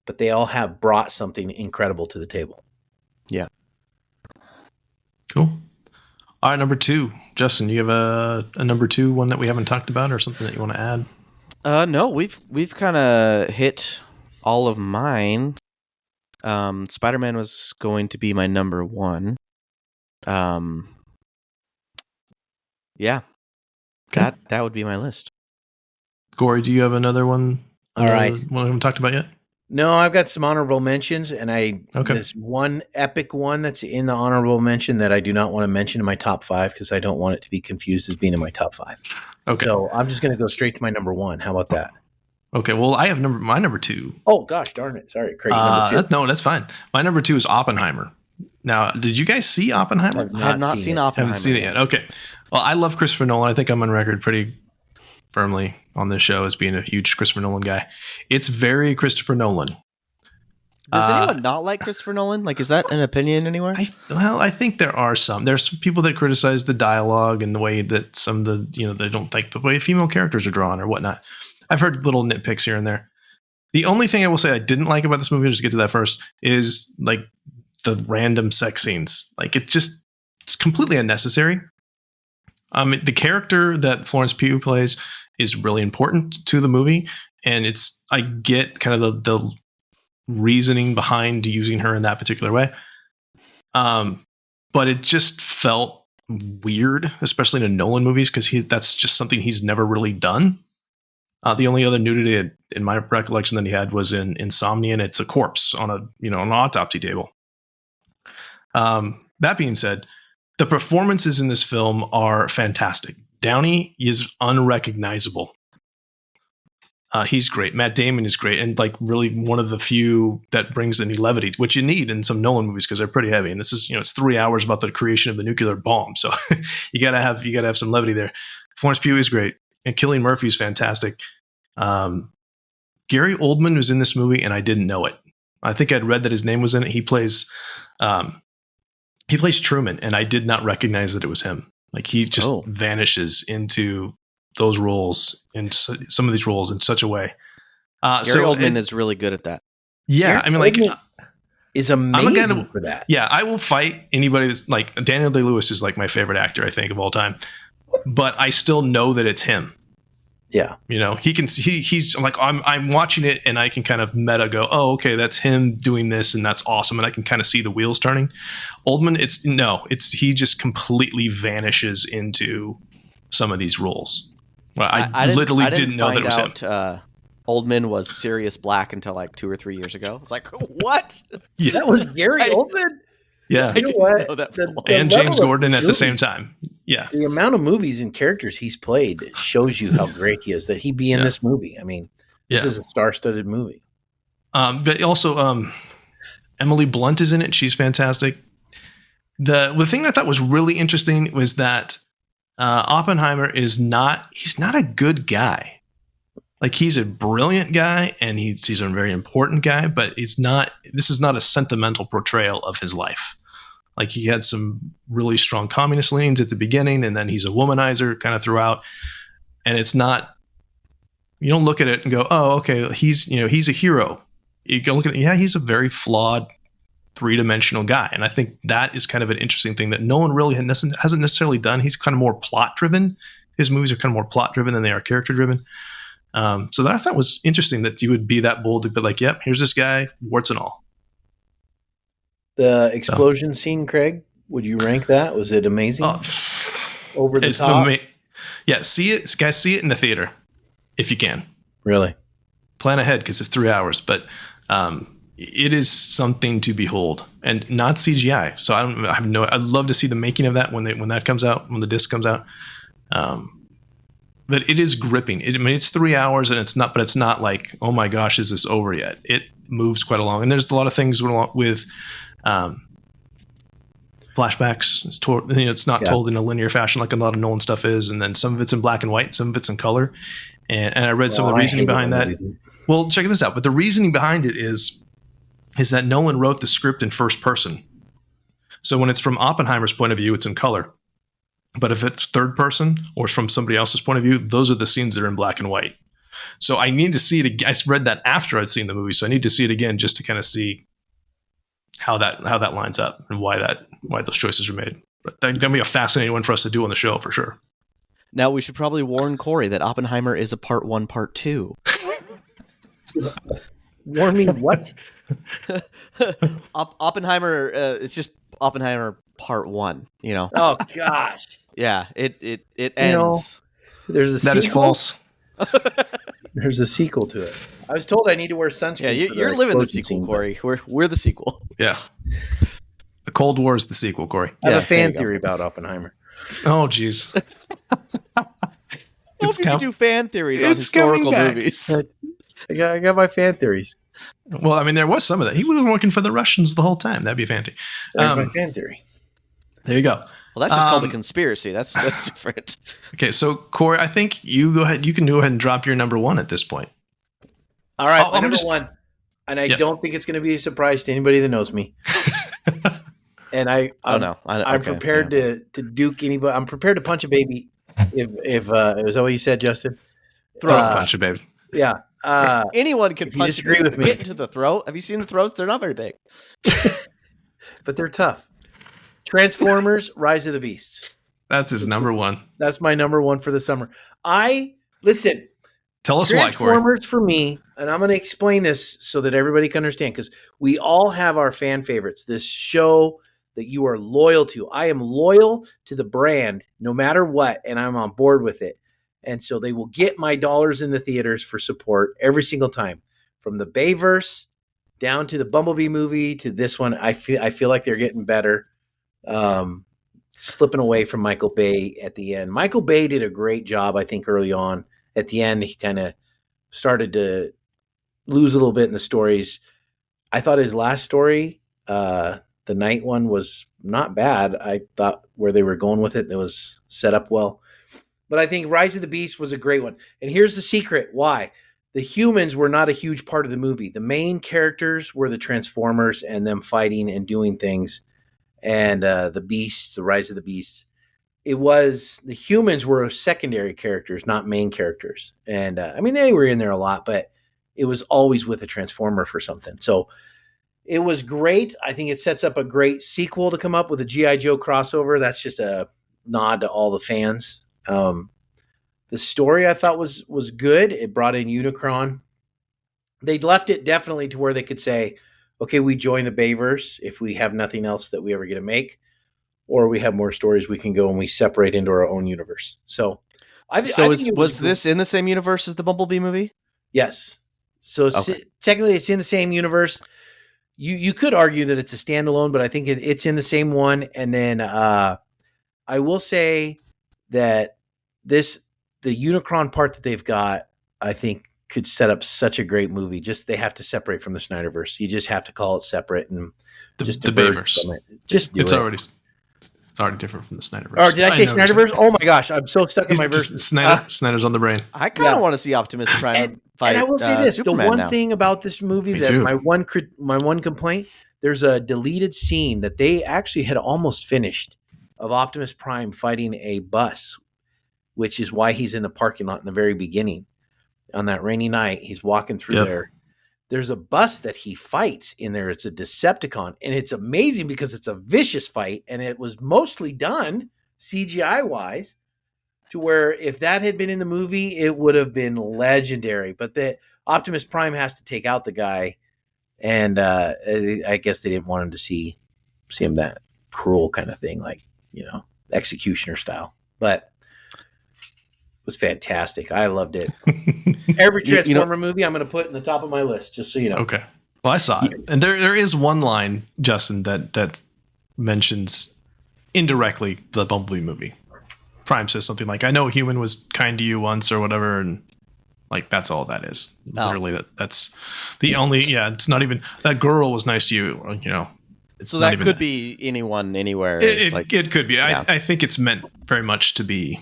but they all have brought something incredible to the table. Yeah. Cool. All right, number 2. Justin, you have a number 2 one that we haven't talked about or something that you want to add? No, we've kind of hit all of mine. Spider-Man was going to be my number 1. Yeah. Okay. That would be my list. Corey, do you have another one? All right. One we haven't talked about yet? No, I've got some honorable mentions, and there's one epic one that's in the honorable mention that I do not want to mention in my top 5 because I don't want it to be confused as being in my top 5. Okay. So I'm just going to go straight to my number 1. How about that? Okay. Well, I have my number 2. Oh gosh, darn it! Sorry, Craig's number 2. No, that's fine. My number 2 is Oppenheimer. Now, did you guys see Oppenheimer? I have not seen Oppenheimer. Haven't seen it yet. Okay. Well, I love Christopher Nolan. I think I'm on record pretty firmly on this show as being a huge Christopher Nolan guy. It's very Christopher Nolan. Does anyone not like Christopher Nolan? Like, is that an opinion anywhere? I think there are some. There's some people that criticize the dialogue and the way that some of the, they don't like the way female characters are drawn or whatnot. I've heard little nitpicks here and there. The only thing I will say I didn't like about this movie, I'll just get to that first, is like the random sex scenes. Like it's completely unnecessary. The character that Florence Pugh plays is really important to the movie, and I get kind of the reasoning behind using her in that particular way. But it just felt weird, especially in Nolan movies, because that's just something he's never really done. The only other nudity in my recollection that he had was in Insomnia, and it's a corpse on an autopsy table. That being said, the performances in this film are fantastic. Downey is unrecognizable. He's great. Matt Damon is great, and like really one of the few that brings any levity, which you need in some Nolan movies because they're pretty heavy. And this is, it's 3 hours about the creation of the nuclear bomb, so you gotta have some levity there. Florence Pugh is great, and Cillian Murphy is fantastic. Gary Oldman was in this movie, and I didn't know it. I think I'd read that his name was in it. He plays Truman, and I did not recognize that it was him. Like he just vanishes into those roles, in some of these roles, in such a way. Gary Oldman is really good at that. Yeah, Gary Oldman is amazing for that. Yeah, I will fight anybody that's like Daniel Day-Lewis is like my favorite actor, I think, of all time. But I still know that it's him. Yeah, he's like I'm watching it and I can kind of meta go, oh, okay, that's him doing this and that's awesome, and I can kind of see the wheels turning. Oldman, he just completely vanishes into some of these roles. Well, I literally didn't know that it was him. Oldman was Sirius Black until like 2 or 3 years ago. It's like, what? Yeah. That was Gary Oldman? Yeah. You know what? Know that and James Gordon at the same time. Yeah. The amount of movies and characters he's played shows you how great he is, that he be in this movie. I mean, this is a star-studded movie. But also, Emily Blunt is in it. She's fantastic. The thing I thought was really interesting was that Oppenheimer he's not a good guy. Like he's a brilliant guy and he's a very important guy, but this is not a sentimental portrayal of his life. Like he had some really strong communist leanings at the beginning, and then he's a womanizer kind of throughout. And it's not, you don't look at it and go, oh, okay, he's a hero. You go look at it, he's a very flawed, three-dimensional guy. And I think that is kind of an interesting thing that no one really hasn't necessarily done. He's kind of more plot-driven. His movies are kind of more plot-driven than they are character-driven. So that I thought was interesting that you would be that bold to be like, yep, here's this guy, warts and all. The explosion scene, Craig, would you rank that? Was it amazing? Over the top? Yeah, see it, guys, see it in the theater if you can. Really? Plan ahead because it's 3 hours, but it is something to behold and not CGI. So I'd love to see the making of that when that comes out, when the disc comes out. But it is gripping. It's 3 hours and it's not like, oh my gosh, is this over yet? It moves quite along. And there's a lot of things with flashbacks. It's not told in a linear fashion like a lot of Nolan stuff is. And then some of it's in black and white, some of it's in color. And I read some of the reasoning behind that. Well, check this out. But the reasoning behind it is that Nolan wrote the script in first person. So when it's from Oppenheimer's point of view, it's in color. But if it's third person or from somebody else's point of view, those are the scenes that are in black and white. So I need to see it again. I read that after I'd seen the movie, so I need to see it again just to kind of see how that lines up and why those choices are made. But that'd be a fascinating one for us to do on the show for sure. Now we should probably warn Corey that Oppenheimer is a part 1, part 2. Warn me what? Oppenheimer, it's just Oppenheimer part 1. You know. Oh gosh. Yeah, it ends. Know, there's a that is sequel? false. There's a sequel to it. I was told I need to wear sunscreen. Yeah, you're living the sequel, Corey. We're the sequel. Yeah. The Cold War is the sequel, Corey. I have a fan theory about Oppenheimer. Oh, jeez. It's you do fan theories on historical movies. I got my fan theories. Well, I mean, there was some of that. He was working for the Russians the whole time. That'd be fancy. My fan theory. There you go. Well, that's just called a conspiracy. That's different. Okay, so Corey, I think you go ahead. You can go ahead and drop your number 1 at this point. All right, my number 1, and I don't think it's going to be a surprise to anybody that knows me. And I'm prepared to duke anybody. I'm prepared to punch a baby. If is that what you said, Justin? Punch a baby. Yeah. Anyone can punch. Disagree with me. Get into the throat. Have you seen the throats? They're not very big, but they're tough. Transformers: Rise of the Beasts. That's his number 1. That's my number 1 for the summer. Listen. Tell us why, Corey. Transformers for me, and I'm going to explain this so that everybody can understand, because we all have our fan favorites. This show that you are loyal to. I am loyal to the brand no matter what, and I'm on board with it. And so they will get my dollars in the theaters for support every single time. From the Bayverse down to the Bumblebee movie to this one, I feel like they're getting better. Slipping away from Michael Bay at the end. Michael Bay did a great job, I think, early on. At the end, he kind of started to lose a little bit in the stories. I thought his last story, the night one, was not bad. I thought where they were going with it was set up well. But I think Rise of the Beast was a great one. And here's the secret. Why? The humans were not a huge part of the movie. The main characters were the Transformers and them fighting and doing things. And the Beasts, the Rise of the Beasts. It was, the humans were secondary characters, not main characters. And I mean, they were in there a lot, but it was always with a Transformer for something. So it was great. I think it sets up a great sequel to come up with a G.I. Joe crossover. That's just a nod to all the fans. The story I thought was good. It brought in Unicron. They left it definitely to where they could say, okay, we join the Bayverse if we have nothing else that we ever get to make, or we have more stories we can go and we separate into our own universe. So was this in the same universe as the Bumblebee movie? Yes. So technically it's in the same universe. You could argue that it's a standalone, but I think it's in the same one. And then I will say that the Unicron part that they've got, I think, could set up such a great movie. Just they have to separate from the Snyderverse. You just have to call it separate and just the Bayverse. Just do it's it. It's already different from the Snyderverse. Oh, did I say Snyderverse? Oh my gosh, I'm so stuck in my verse. Snyder's on the brain. I kind of want to see Optimus Prime fight. And I will say this: Superman the one now. thing about this movie my one complaint, there's a deleted scene that they actually had almost finished of Optimus Prime fighting a bus, which is why he's in the parking lot in the very beginning. On that rainy night, he's walking through there. There's a bus that he fights in there. It's a Decepticon, and it's amazing because it's a vicious fight, and it was mostly done CGI-wise to where if that had been in the movie, it would have been legendary. But the Optimus Prime has to take out the guy, and I guess they didn't want him to see him that cruel kind of thing, like, executioner style. But it was fantastic. I loved it. Every Transformer movie I'm going to put in the top of my list, just so you know. Okay. Well, I saw it. And there is one line, Justin, that mentions indirectly the Bumblebee movie. Prime says something like, I know a human was kind to you once or whatever, and like that's all that is. Literally that's the only it's not even that girl was nice to you, It's so that could be anyone, anywhere. It could be. Yeah. I think it's meant very much to be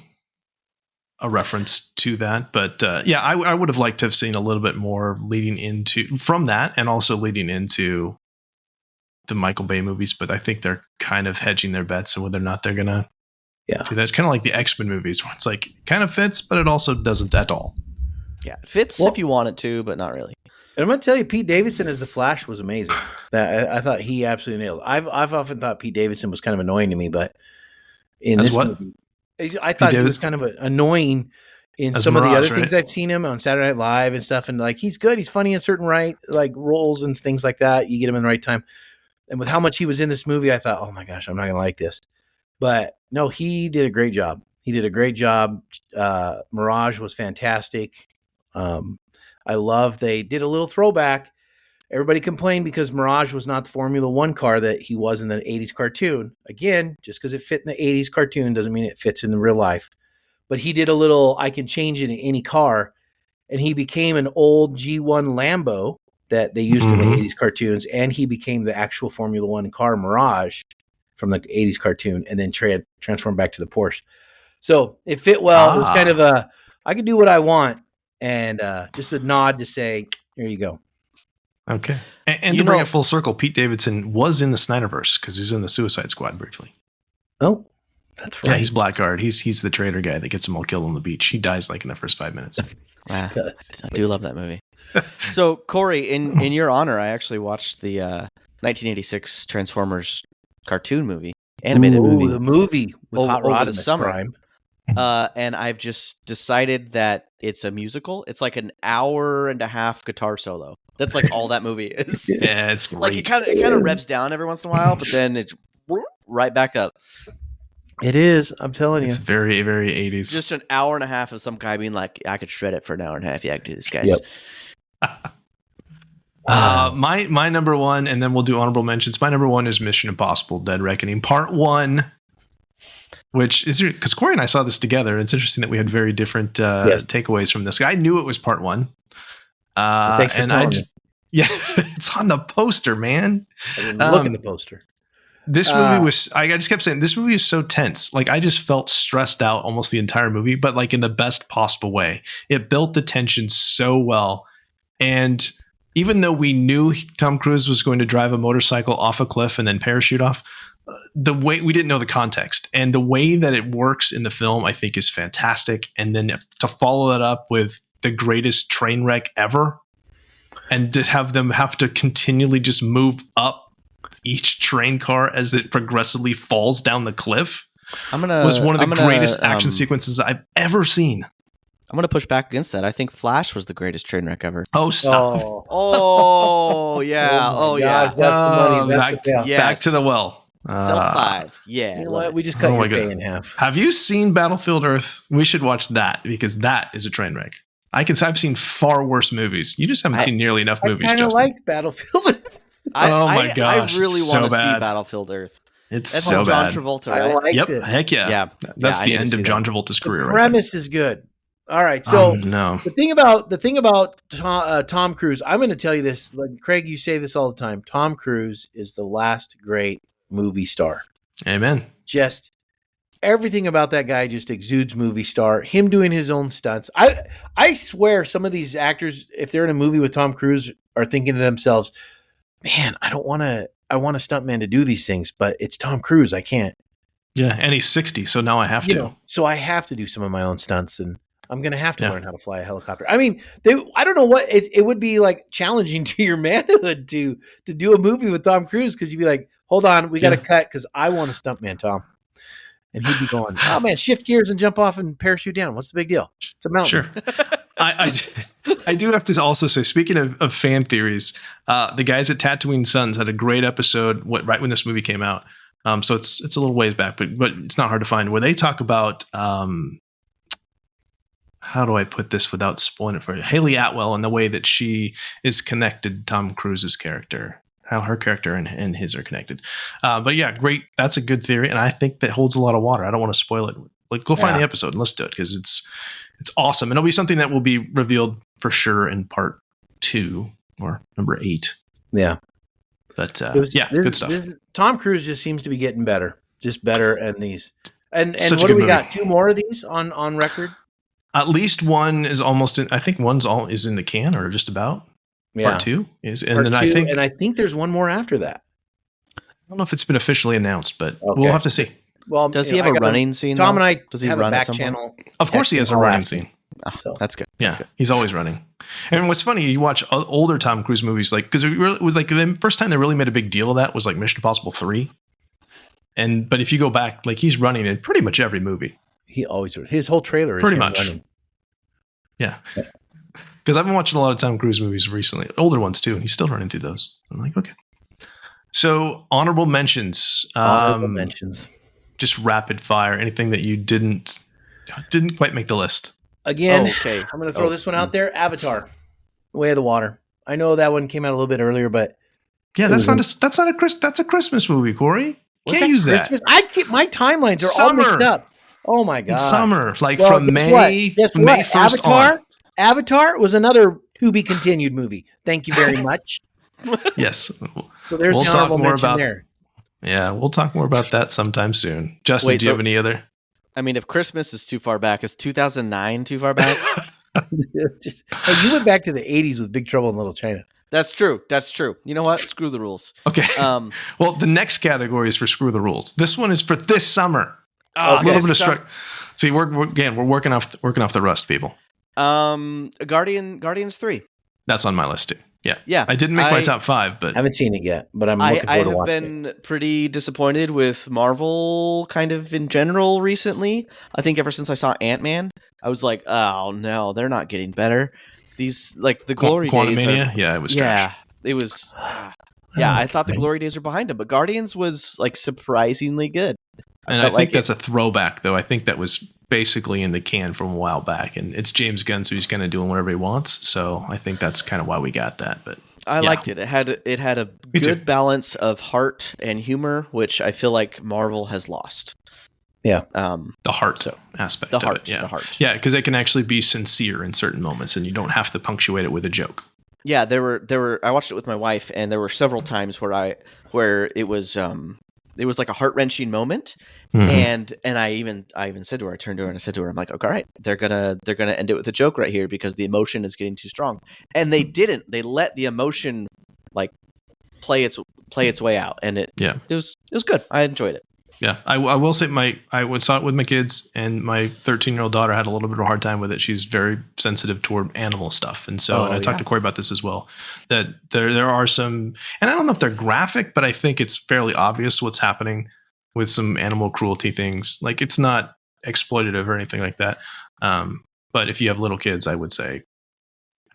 a reference to that, but I would have liked to have seen a little bit more leading into from that, and also leading into the Michael Bay movies. But I think they're kind of hedging their bets and whether or not they're gonna do that. It's kind of like the X-Men movies, where it's like kind of fits, but it also doesn't at all. Yeah, it fits if you want it to, but not really. And I'm gonna tell you, Pete Davidson as the Flash was amazing. I thought he absolutely nailed it. I've often thought Pete Davidson was kind of annoying to me, but in As this what? movie. I thought he was kind of annoying in As some of the Mirage, other things I've seen him on Saturday Night Live and stuff. And like, he's good. He's funny in certain like roles and things like that. You get him in the right time. And with how much he was in this movie, I thought, oh my gosh, I'm not going to like this. But no, he did a great job. He did a great job. Mirage was fantastic. I love they did a little throwback. Everybody complained because Mirage was not the Formula One car that he was in the 80s cartoon. Again, just because it fit in the 80s cartoon doesn't mean it fits in the real life. But he did a little, I can change it in any car. And he became an old G1 Lambo that they used in the 80s cartoons. And he became the actual Formula One car, Mirage, from the 80s cartoon, and then transformed back to the Porsche. So it fit well. It was kind of I can do what I want. And just a nod to say, here you go. Okay. And to bring it full circle, Pete Davidson was in the Snyderverse because he's in the Suicide Squad briefly. Oh, that's right. Yeah, he's Blackguard. He's the traitor guy that gets them all killed on the beach. He dies like in the first 5 minutes. I do love that movie. So, Corey, in your honor, I actually watched the 1986 Transformers cartoon movie, animated movie. The movie with Hot Rod over the summer. Prime. And I've just decided that it's a musical. It's like an hour and a half guitar solo. That's like all that movie is. Yeah, it's great. Like it kind of revs down every once in a while, but then it's right back up. It is. I'm telling you. It's very, very 80s. Just an hour and a half of some guy being like, I could shred it for an hour and a half. Yeah, I can do this, guys. Yep. My number one, and then we'll do honorable mentions. My number one is Mission Impossible: Dead Reckoning Part 1, which is because Corey and I saw this together. It's interesting that we had very different takeaways from this. I knew it was Part 1. Thanks for calling it. Yeah, it's on the poster, man. I didn't look at the poster. This movie was, I just kept saying, this movie is so tense. Like, I just felt stressed out almost the entire movie, but like in the best possible way. It built the tension so well. And even though we knew Tom Cruise was going to drive a motorcycle off a cliff and then parachute off, the way we didn't know the context, and the way that it works in the film, I think is fantastic. And then to follow that up with the greatest train wreck ever, and to have them have to continually just move up each train car as it progressively falls down the cliff was one of the greatest action sequences I've ever seen. I'm going to push back against that. I think Flash was the greatest train wreck ever. Oh, stop. Oh yeah. That's the money. Back to the well. So 5. Yeah. You know what? We just cut your pay in half. Have you seen Battlefield Earth? We should watch that because that is a train wreck. I've seen far worse movies. You just haven't seen nearly enough movies. I kind of like Battlefield Earth. Oh my gosh. I really want to see Battlefield Earth. It's That's so John bad. Travolta, I right? liked it. Heck yeah. Yeah. That's the end of John Travolta's career. The premise is good. All right. So the thing about Tom Cruise, I'm going to tell you this. Like Craig, you say this all the time. Tom Cruise is the last great movie star. Amen. Just everything about that guy just exudes movie star. Him doing his own stunts. I swear some of these actors, if they're in a movie with Tom Cruise, are thinking to themselves, man, I want a stuntman to do these things, but it's Tom Cruise. I can't. Yeah, and he's 60, so now I have to. So I have to do some of my own stunts, and I'm going to have to learn how to fly a helicopter. I mean, I don't know what it would be like challenging to your manhood to do a movie with Tom Cruise, because you'd be like, hold on, we got to cut because I want a stuntman, Tom. And he'd be going, oh man, shift gears and jump off and parachute down. What's the big deal? It's a mountain. Sure. I do have to also say, speaking of fan theories, the guys at Tatooine Sons had a great episode right when this movie came out. So it's a little ways back, but it's not hard to find, where they talk about how do I put this without spoiling it for you? Haley Atwell and the way that she is connected to Tom Cruise's character, how her character and his are connected. But yeah, great. That's a good theory, and I think that holds a lot of water. I don't want to spoil it. Like, go find the episode and let's do it, because it's awesome, and it'll be something that will be revealed for sure in part 2 or number 8. Yeah. But good stuff. Tom Cruise just seems to be getting better, and these, and Such what do we movie. got? 2 more of these on record. At least one is almost in. I think one's is in the can, or just about. Yeah. Part 2 is, and Part then 2, I think there's one more after that. I don't know if it's been officially announced, but we'll have to see. Well, does he have a running scene? Tom though? and I does he have run a at back some channel. Of course, he has a running scene. Oh, that's good. Yeah, he's always running. And what's funny, you watch older Tom Cruise movies, like, because it was like the first time they really made a big deal of that was like Mission Impossible 3. But if you go back, like he's running in pretty much every movie. He always his whole trailer is pretty him much. running. Yeah. Because I've been watching a lot of Tom Cruise movies recently, older ones too, and he's still running through those. I'm like, okay. So honorable mentions. Just rapid fire. Anything that you didn't quite make the list. Again, okay. I'm going to throw this one out there. Avatar, Way of the Water. I know that one came out a little bit earlier, but yeah, that's a Christmas movie, Corey. Can't use Christmas? that. My timelines are all mixed up. Oh my god! It's summer, from May 1st on. Avatar was another to be continued movie. Thank you very much. Yes. So there's an honorable mention there. Yeah, we'll talk more about that sometime soon. Justin, do you have any other? I mean, if Christmas is too far back, is 2009 too far back? Hey, you went back to the 80s with Big Trouble in Little China. That's true. You know what? Screw the rules. Okay. Well, the next category is for screw the rules. This one is for this summer. A little bit of See, we're working off the rust, people. Guardians 3. That's on my list too. Yeah. I didn't make my top 5, but I haven't seen it yet. But I'm looking forward to watching it. I have been pretty disappointed with Marvel, kind of in general, recently. I think ever since I saw Ant-Man, I was like, oh no, they're not getting better. These the glory days. It was. Yeah, it was. Yeah, I thought the glory days were behind him, but Guardians was like surprisingly good. And I think that's a throwback, though. I think that was basically in the can from a while back, and it's James Gunn, so he's kind of doing whatever he wants. So I think that's kind of why we got that. But I liked it. It had a good balance of heart and humor, which I feel like Marvel has lost. Yeah, the heart aspect. The heart. Yeah, because they can actually be sincere in certain moments, and you don't have to punctuate it with a joke. Yeah, there were. I watched it with my wife, and there were several times where it was like a heart-wrenching moment. Mm-hmm. And I even said to her, I turned to her and I said to her, I'm like, okay, all right, they're gonna end it with a joke right here because the emotion is getting too strong. And they didn't. They let the emotion like play its way out, and it was good. I enjoyed it. Yeah, I will say I saw it with my kids, and my 13-year-old daughter had a little bit of a hard time with it. She's very sensitive toward animal stuff, and so I talked to Corey about this as well. That there are some, and I don't know if they're graphic, but I think it's fairly obvious what's happening with some animal cruelty things. Like it's not exploitative or anything like that. But if you have little kids, I would say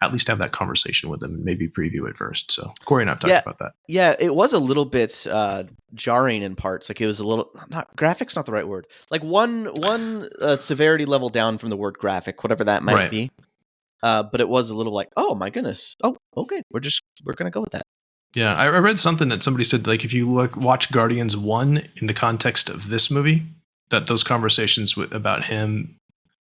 at least have that conversation with them and maybe preview it first. So Corey and I've talked about that. Yeah, it was a little bit jarring in parts. Like it was a little graphics, not the right word. Like one severity level down from the word graphic, whatever that might be. But it was a little like, oh my goodness. Oh, okay. We're gonna go with that. Yeah, I read something that somebody said, like if you watch Guardians 1 in the context of this movie, that those conversations about him,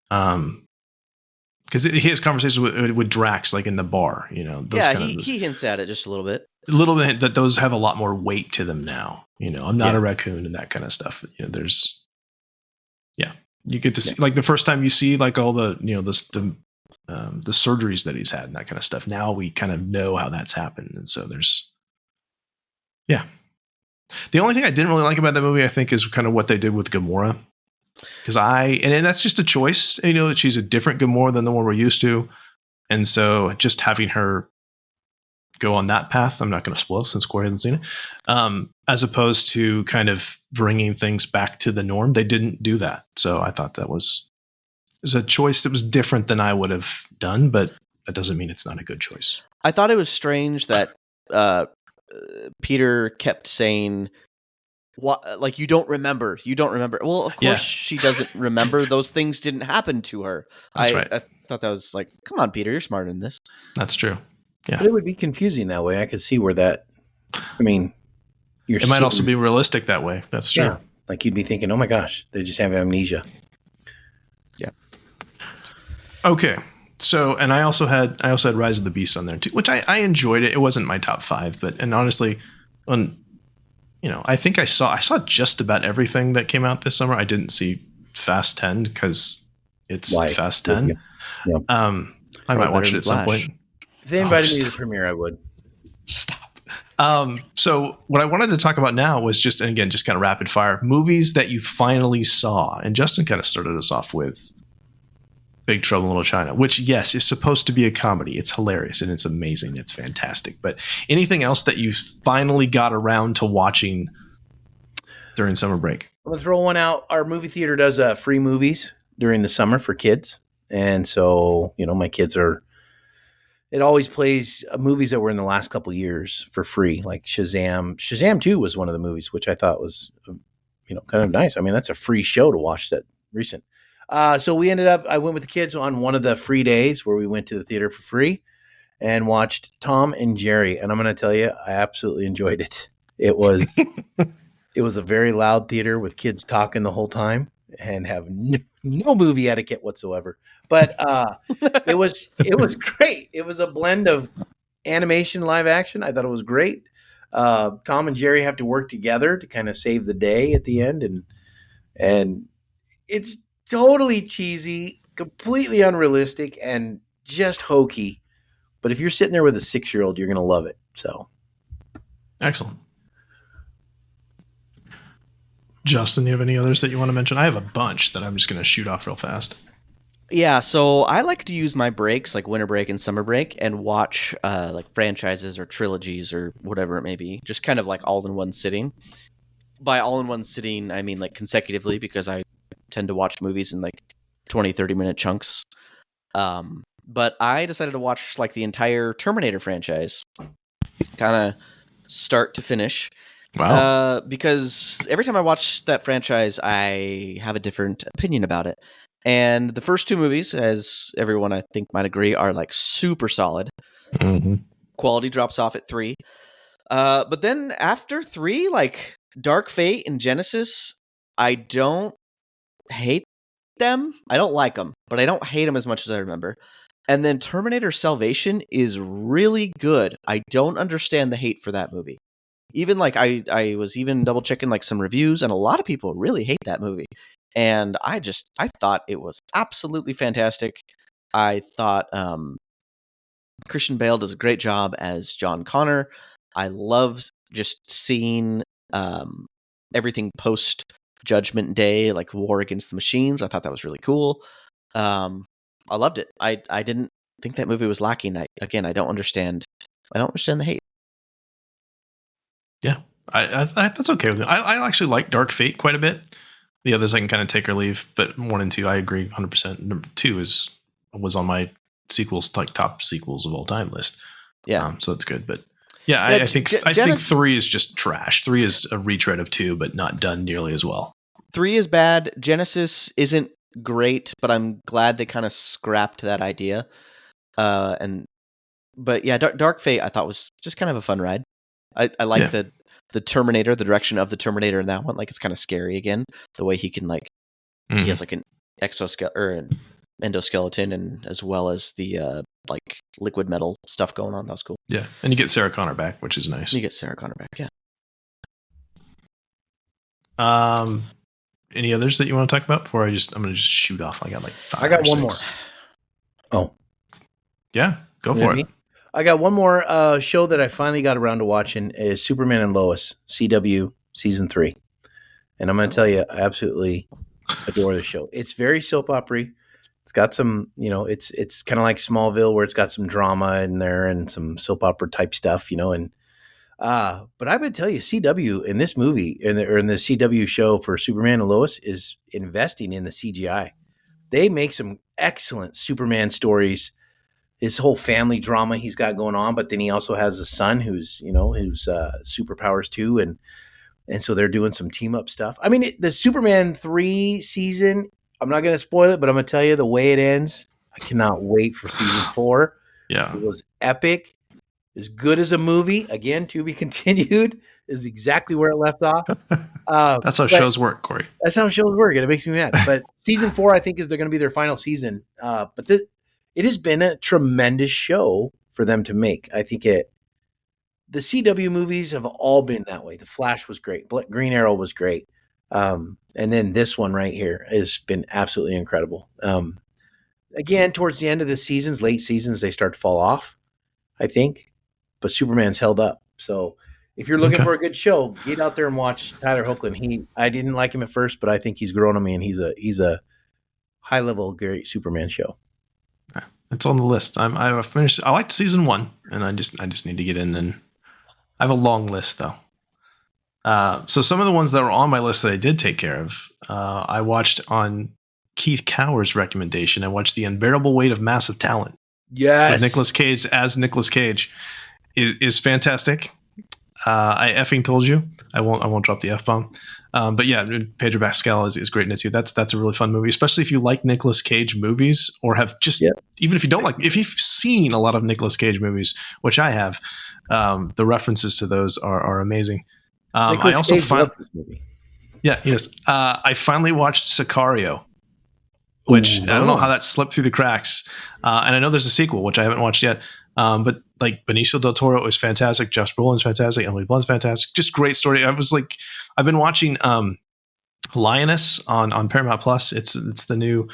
because he has conversations with Drax, like in the bar, he hints at it just a little bit. That those have a lot more weight to them now. I'm not a raccoon and that kind of stuff. You get to see like the first time you see like all the the surgeries that he's had and that kind of stuff. Now we kind of know how that's happened, and so there's The only thing I didn't really like about that movie, I think, is kind of what they did with Gamora. Because and that's just a choice, that she's a different Gamora than the one we're used to. And so just having her go on that path, I'm not going to spoil since Corey hasn't seen it, as opposed to kind of bringing things back to the norm. They didn't do that. So I thought that was a choice that was different than I would have done, but that doesn't mean it's not a good choice. I thought it was strange that Peter kept saying, "What? Like you don't remember? You don't remember?" Well, of course she doesn't remember. Those things didn't happen to her. That's right. I thought that was like, come on, Peter, you're smarter than this. That's true. Yeah, but it would be confusing that way. I could see where that. I mean, it might also be realistic that way. That's true. Yeah. Like you'd be thinking, "Oh my gosh, they just have amnesia." Yeah. Okay. So, and I also had Rise of the Beast on there too, which I enjoyed it. It wasn't my top 5, and honestly, I think I saw just about everything that came out this summer. I didn't see Fast 10 because it's Fast 10. Yeah. I might watch it at some point. If they invited me to the premiere, I would. Stop. So what I wanted to talk about now was just kind of rapid fire movies that you finally saw. And Justin kind of started us off with Big Trouble in Little China, which, yes, is supposed to be a comedy. It's hilarious and it's amazing. It's fantastic. But anything else that you finally got around to watching during summer break? I'm going to throw one out. Our movie theater does free movies during the summer for kids. And so, my kids it always plays movies that were in the last couple years for free, like Shazam. Shazam 2 was one of the movies, which I thought was, kind of nice. I mean, that's a free show to watch that recent. So I went with the kids on one of the free days where we went to the theater for free and watched Tom and Jerry. And I'm going to tell you, I absolutely enjoyed it. It was a very loud theater with kids talking the whole time and have no movie etiquette whatsoever. But it was great. It was a blend of animation, live action. I thought it was great. Tom and Jerry have to work together to kind of save the day at the end, and it's totally cheesy, completely unrealistic, and just hokey. But if you're sitting there with a 6-year-old, you're going to love it. So, excellent. Justin, you have any others that you want to mention? I have a bunch that I'm just going to shoot off real fast. Yeah, so I like to use my breaks, like winter break and summer break, and watch like franchises or trilogies or whatever it may be, just kind of like all in one sitting. By all in one sitting, I mean like consecutively, because I tend to watch movies in like 20, 30-minute chunks. But I decided to watch like the entire Terminator franchise, kind of start to finish. Wow. Because every time I watch that franchise, I have a different opinion about it. And the first 2 movies, as everyone I think might agree, are like super solid. Mm-hmm. Quality drops off at 3. But then after 3, like Dark Fate and Genesis, I don't hate them. I don't like them, but I don't hate them as much as I remember. And then Terminator Salvation is really good. I don't understand the hate for that movie. Even like I was even double checking like some reviews, and a lot of people really hate that movie. And I thought it was absolutely fantastic. I thought Christian Bale does a great job as John Connor. I loved just seeing everything post Judgment Day, like War Against the Machines. I thought that was really cool. I loved it. I didn't think that movie was lacking. I don't understand the hate. Yeah, I that's okay with me. I actually like Dark Fate quite a bit. The others I can kind of take or leave, but 1 and 2 I agree 100%. Number 2 was on my sequels, like top sequels of all time list. Yeah, so that's good. But yeah, I think I think 3 is just trash. 3 is a retread of 2, but not done nearly as well. 3 is bad. Genesis isn't great, but I'm glad they kind of scrapped that idea. But yeah, Dark Fate I thought was just kind of a fun ride. I like the Terminator, the direction of the Terminator in that one. Like it's kind of scary again, the way he can like he has like an exoskeleton or an endoskeleton, and as well as the like liquid metal stuff going on. That was cool. Yeah, and you get Sarah Connor back, which is nice. You get Sarah Connor back, yeah. Any others that you want to talk about before I'm going to just shoot off? I got like 5. I got one more. Oh, yeah, go for it. I got one more show that I finally got around to watching is Superman and Lois, CW season 3. And I'm going to tell you, I absolutely adore this show. It's very soap opera. It's got some, it's kind of like Smallville where it's got some drama in there and some soap opera type stuff, and but I would tell you CW in this movie or in the CW show for Superman and Lois is investing in the CGI. They make some excellent Superman stories. His whole family drama he's got going on, but then he also has a son who's superpowers too, and so they're doing some team up stuff. I mean, the Superman 3 season, I'm not going to spoil it, but I'm going to tell you the way it ends. I cannot wait for season 4. Yeah, it was epic, as good as a movie. Again, to be continued is exactly where it left off. That's how shows work, Corey. That's how shows work, and it makes me mad. But season 4, I think, they're going to be their final season. But it has been a tremendous show for them to make. I think the CW movies have all been that way. The Flash was great. Green Arrow was great. And then this one right here has been absolutely incredible. Again, towards the end of the seasons, late seasons, they start to fall off, I think. But Superman's held up. So if you're looking for a good show, get out there and watch Tyler Hoechlin. I didn't like him at first, but I think he's grown on me, and he's a high-level, great Superman show. It's on the list. I've finished. I liked season 1, and I just need to get in. And I have a long list though. So some of the ones that were on my list that I did take care of, I watched on Keith Cower's recommendation. I watched The Unbearable Weight of Massive Talent. Yes. With Nicolas Cage as Nicolas Cage is fantastic. I effing told you. I won't drop the F-bomb. But yeah, Pedro Pascal is great in it too. That's a really fun movie, especially if you like Nicolas Cage movies or have just, even if you don't like, if you've seen a lot of Nicolas Cage movies, which I have, the references to those are amazing. I also loves this movie. Yeah, yes. I finally watched Sicario, which I don't know how that slipped through the cracks. And I know there's a sequel, which I haven't watched yet. But like Benicio del Toro is fantastic. Josh Brolin's fantastic. Emily Blunt's fantastic. Just great story. I've been watching Lioness on Paramount Plus. It's the new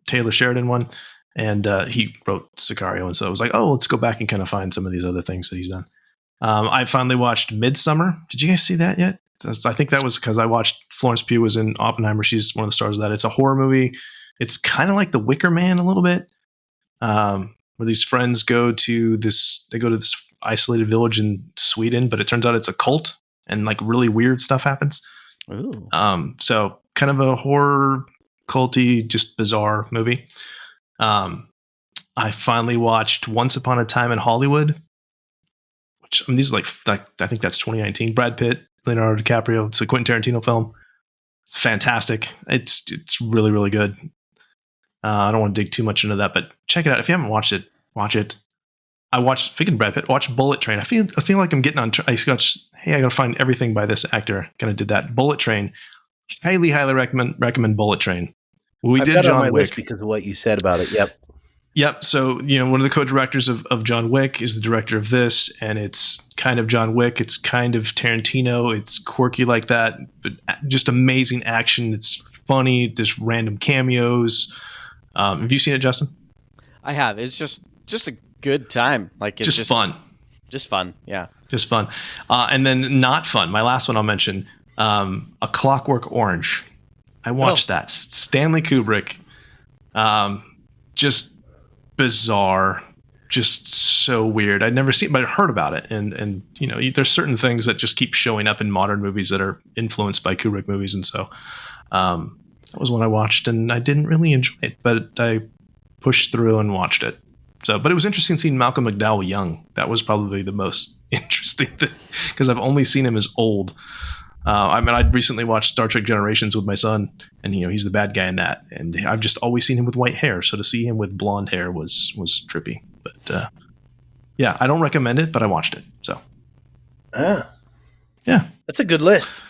Taylor Sheridan one. And he wrote Sicario. And so I was like, oh, let's go back and kind of find some of these other things that he's done. I finally watched Midsummer. Did you guys see that yet? I think that was because I watched Florence Pugh was in Oppenheimer. She's one of the stars of that. It's a horror movie. It's kind of like The Wicker Man a little bit, where these friends go to this isolated village in Sweden, but it turns out it's a cult and like really weird stuff happens. Ooh. So kind of a horror, culty, just bizarre movie. I finally watched Once Upon a Time in Hollywood. These are like I think that's 2019. Brad Pitt, Leonardo DiCaprio. It's a Quentin Tarantino film. It's fantastic. It's really, really good. I don't want to dig too much into that, but check it out. If you haven't watched it, watch it. Speaking of Brad Pitt, watch Bullet Train. I feel like I'm getting on. I got to find everything by this actor. Kind of did that. Bullet Train. Highly, highly recommend Bullet Train. I've did got John on my Wick list because of what you said about it. Yep. So, one of the co-directors of John Wick is the director of this, and it's kind of John Wick. It's kind of Tarantino. It's quirky like that, but just amazing action. It's funny. Just random cameos. Have you seen it, Justin? I have. It's just a good time. Like it's just fun. Just fun. Yeah. Just fun. And then not fun. My last one I'll mention, A Clockwork Orange. I watched that. Stanley Kubrick. Just bizarre, just so weird. I'd never seen, but I heard about it, and there's certain things that just keep showing up in modern movies that are influenced by Kubrick movies, and so that was one I watched, and I didn't really enjoy it, but I pushed through and watched it. So, but it was interesting seeing Malcolm McDowell young. That was probably the most interesting thing because I've only seen him as old. I'd recently watched Star Trek Generations with my son, and he's the bad guy in that. And I've just always seen him with white hair, so to see him with blonde hair was trippy. But yeah, I don't recommend it, but I watched it. So, yeah, that's a good list.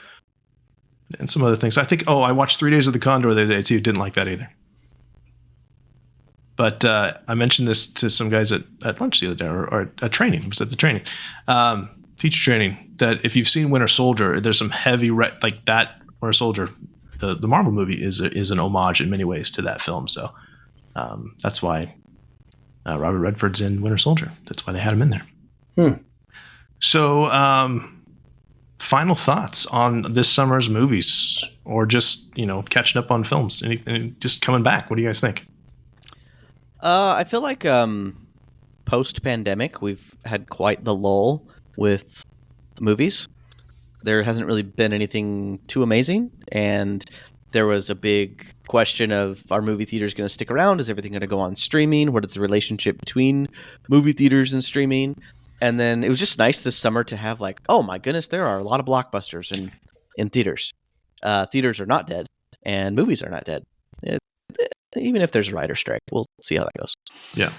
And some other things. I think. I watched 3 Days of the Condor the other day too. Didn't like that either. But I mentioned this to some guys at lunch the other day, or at training. It was at the training. Teacher training, that if you've seen Winter Soldier, there's some heavy like that. Winter Soldier, the Marvel movie is an homage in many ways to that film. So that's why Robert Redford's in Winter Soldier. That's why they had him in there. So final thoughts on this summer's movies, or just catching up on films. Anything just coming back? What do you guys think? I feel like post-pandemic, we've had quite the lull with movies. There hasn't really been anything too amazing, and there was a big question of, are movie theaters going to stick around? Is everything going to go on streaming? What is the relationship between movie theaters and streaming? And then it was just nice this summer to have like, oh my goodness, there are a lot of blockbusters in theaters. Theaters are not dead, and movies are not dead. Even if there's a writer's strike, we'll see how that goes. Yeah.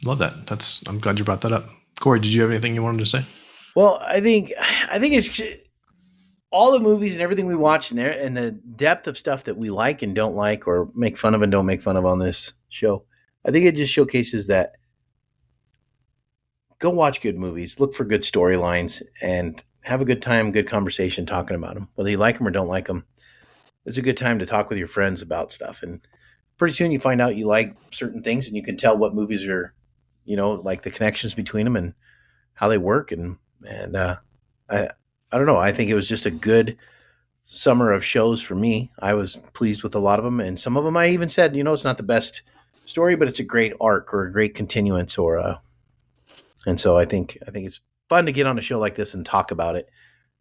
Love that. I'm glad you brought that up. Corey, did you have anything you wanted to say? Well, I think it's all the movies and everything we watch and the depth of stuff that we like and don't like, or make fun of and don't make fun of on this show. I think it just showcases that go watch good movies, look for good storylines, and have a good time, good conversation talking about them. Whether you like them or don't like them, it's a good time to talk with your friends about stuff. And pretty soon you find out you like certain things, and you can tell what movies are, like the connections between them and how they work. And I don't know. I think it was just a good summer of shows for me. I was pleased with a lot of them, and some of them I even said, it's not the best story, but it's a great arc or a great continuance, and so I think it's fun to get on a show like this and talk about it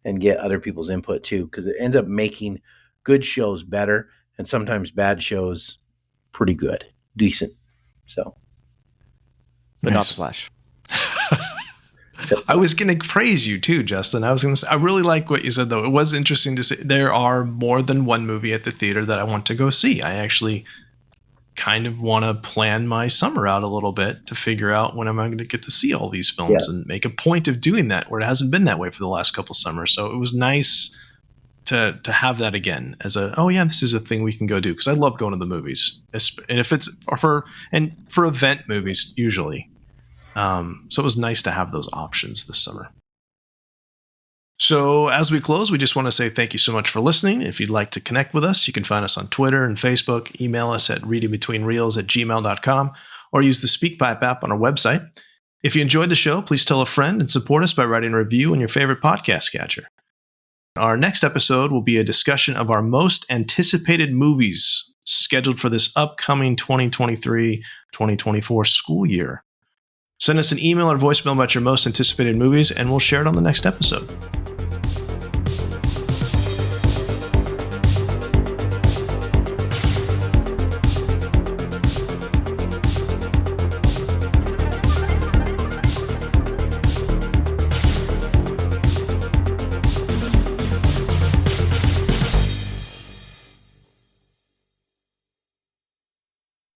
and get other people's input too, because it ends up making good shows better and sometimes bad shows pretty good, decent. So, but not the Flash. I was going to praise you too, Justin. I was going to say, I really like what you said, though. It was interesting to see there are more than one movie at the theater that I want to go see. I actually kind of want to plan my summer out a little bit to figure out when am I going to get to see all these films and make a point of doing that where it hasn't been that way for the last couple summers. So it was nice to have that again as this is a thing we can go do. Cause I love going to the movies, and if it's for event movies usually. So it was nice to have those options this summer. So as we close, we just want to say thank you so much for listening. If you'd like to connect with us, you can find us on Twitter and Facebook, email us at readingbetweenreels@gmail.com, or use the SpeakPipe app on our website. If you enjoyed the show, please tell a friend and support us by writing a review in your favorite podcast catcher. Our next episode will be a discussion of our most anticipated movies scheduled for this upcoming 2023-2024 school year. Send us an email or voicemail about your most anticipated movies, and we'll share it on the next episode.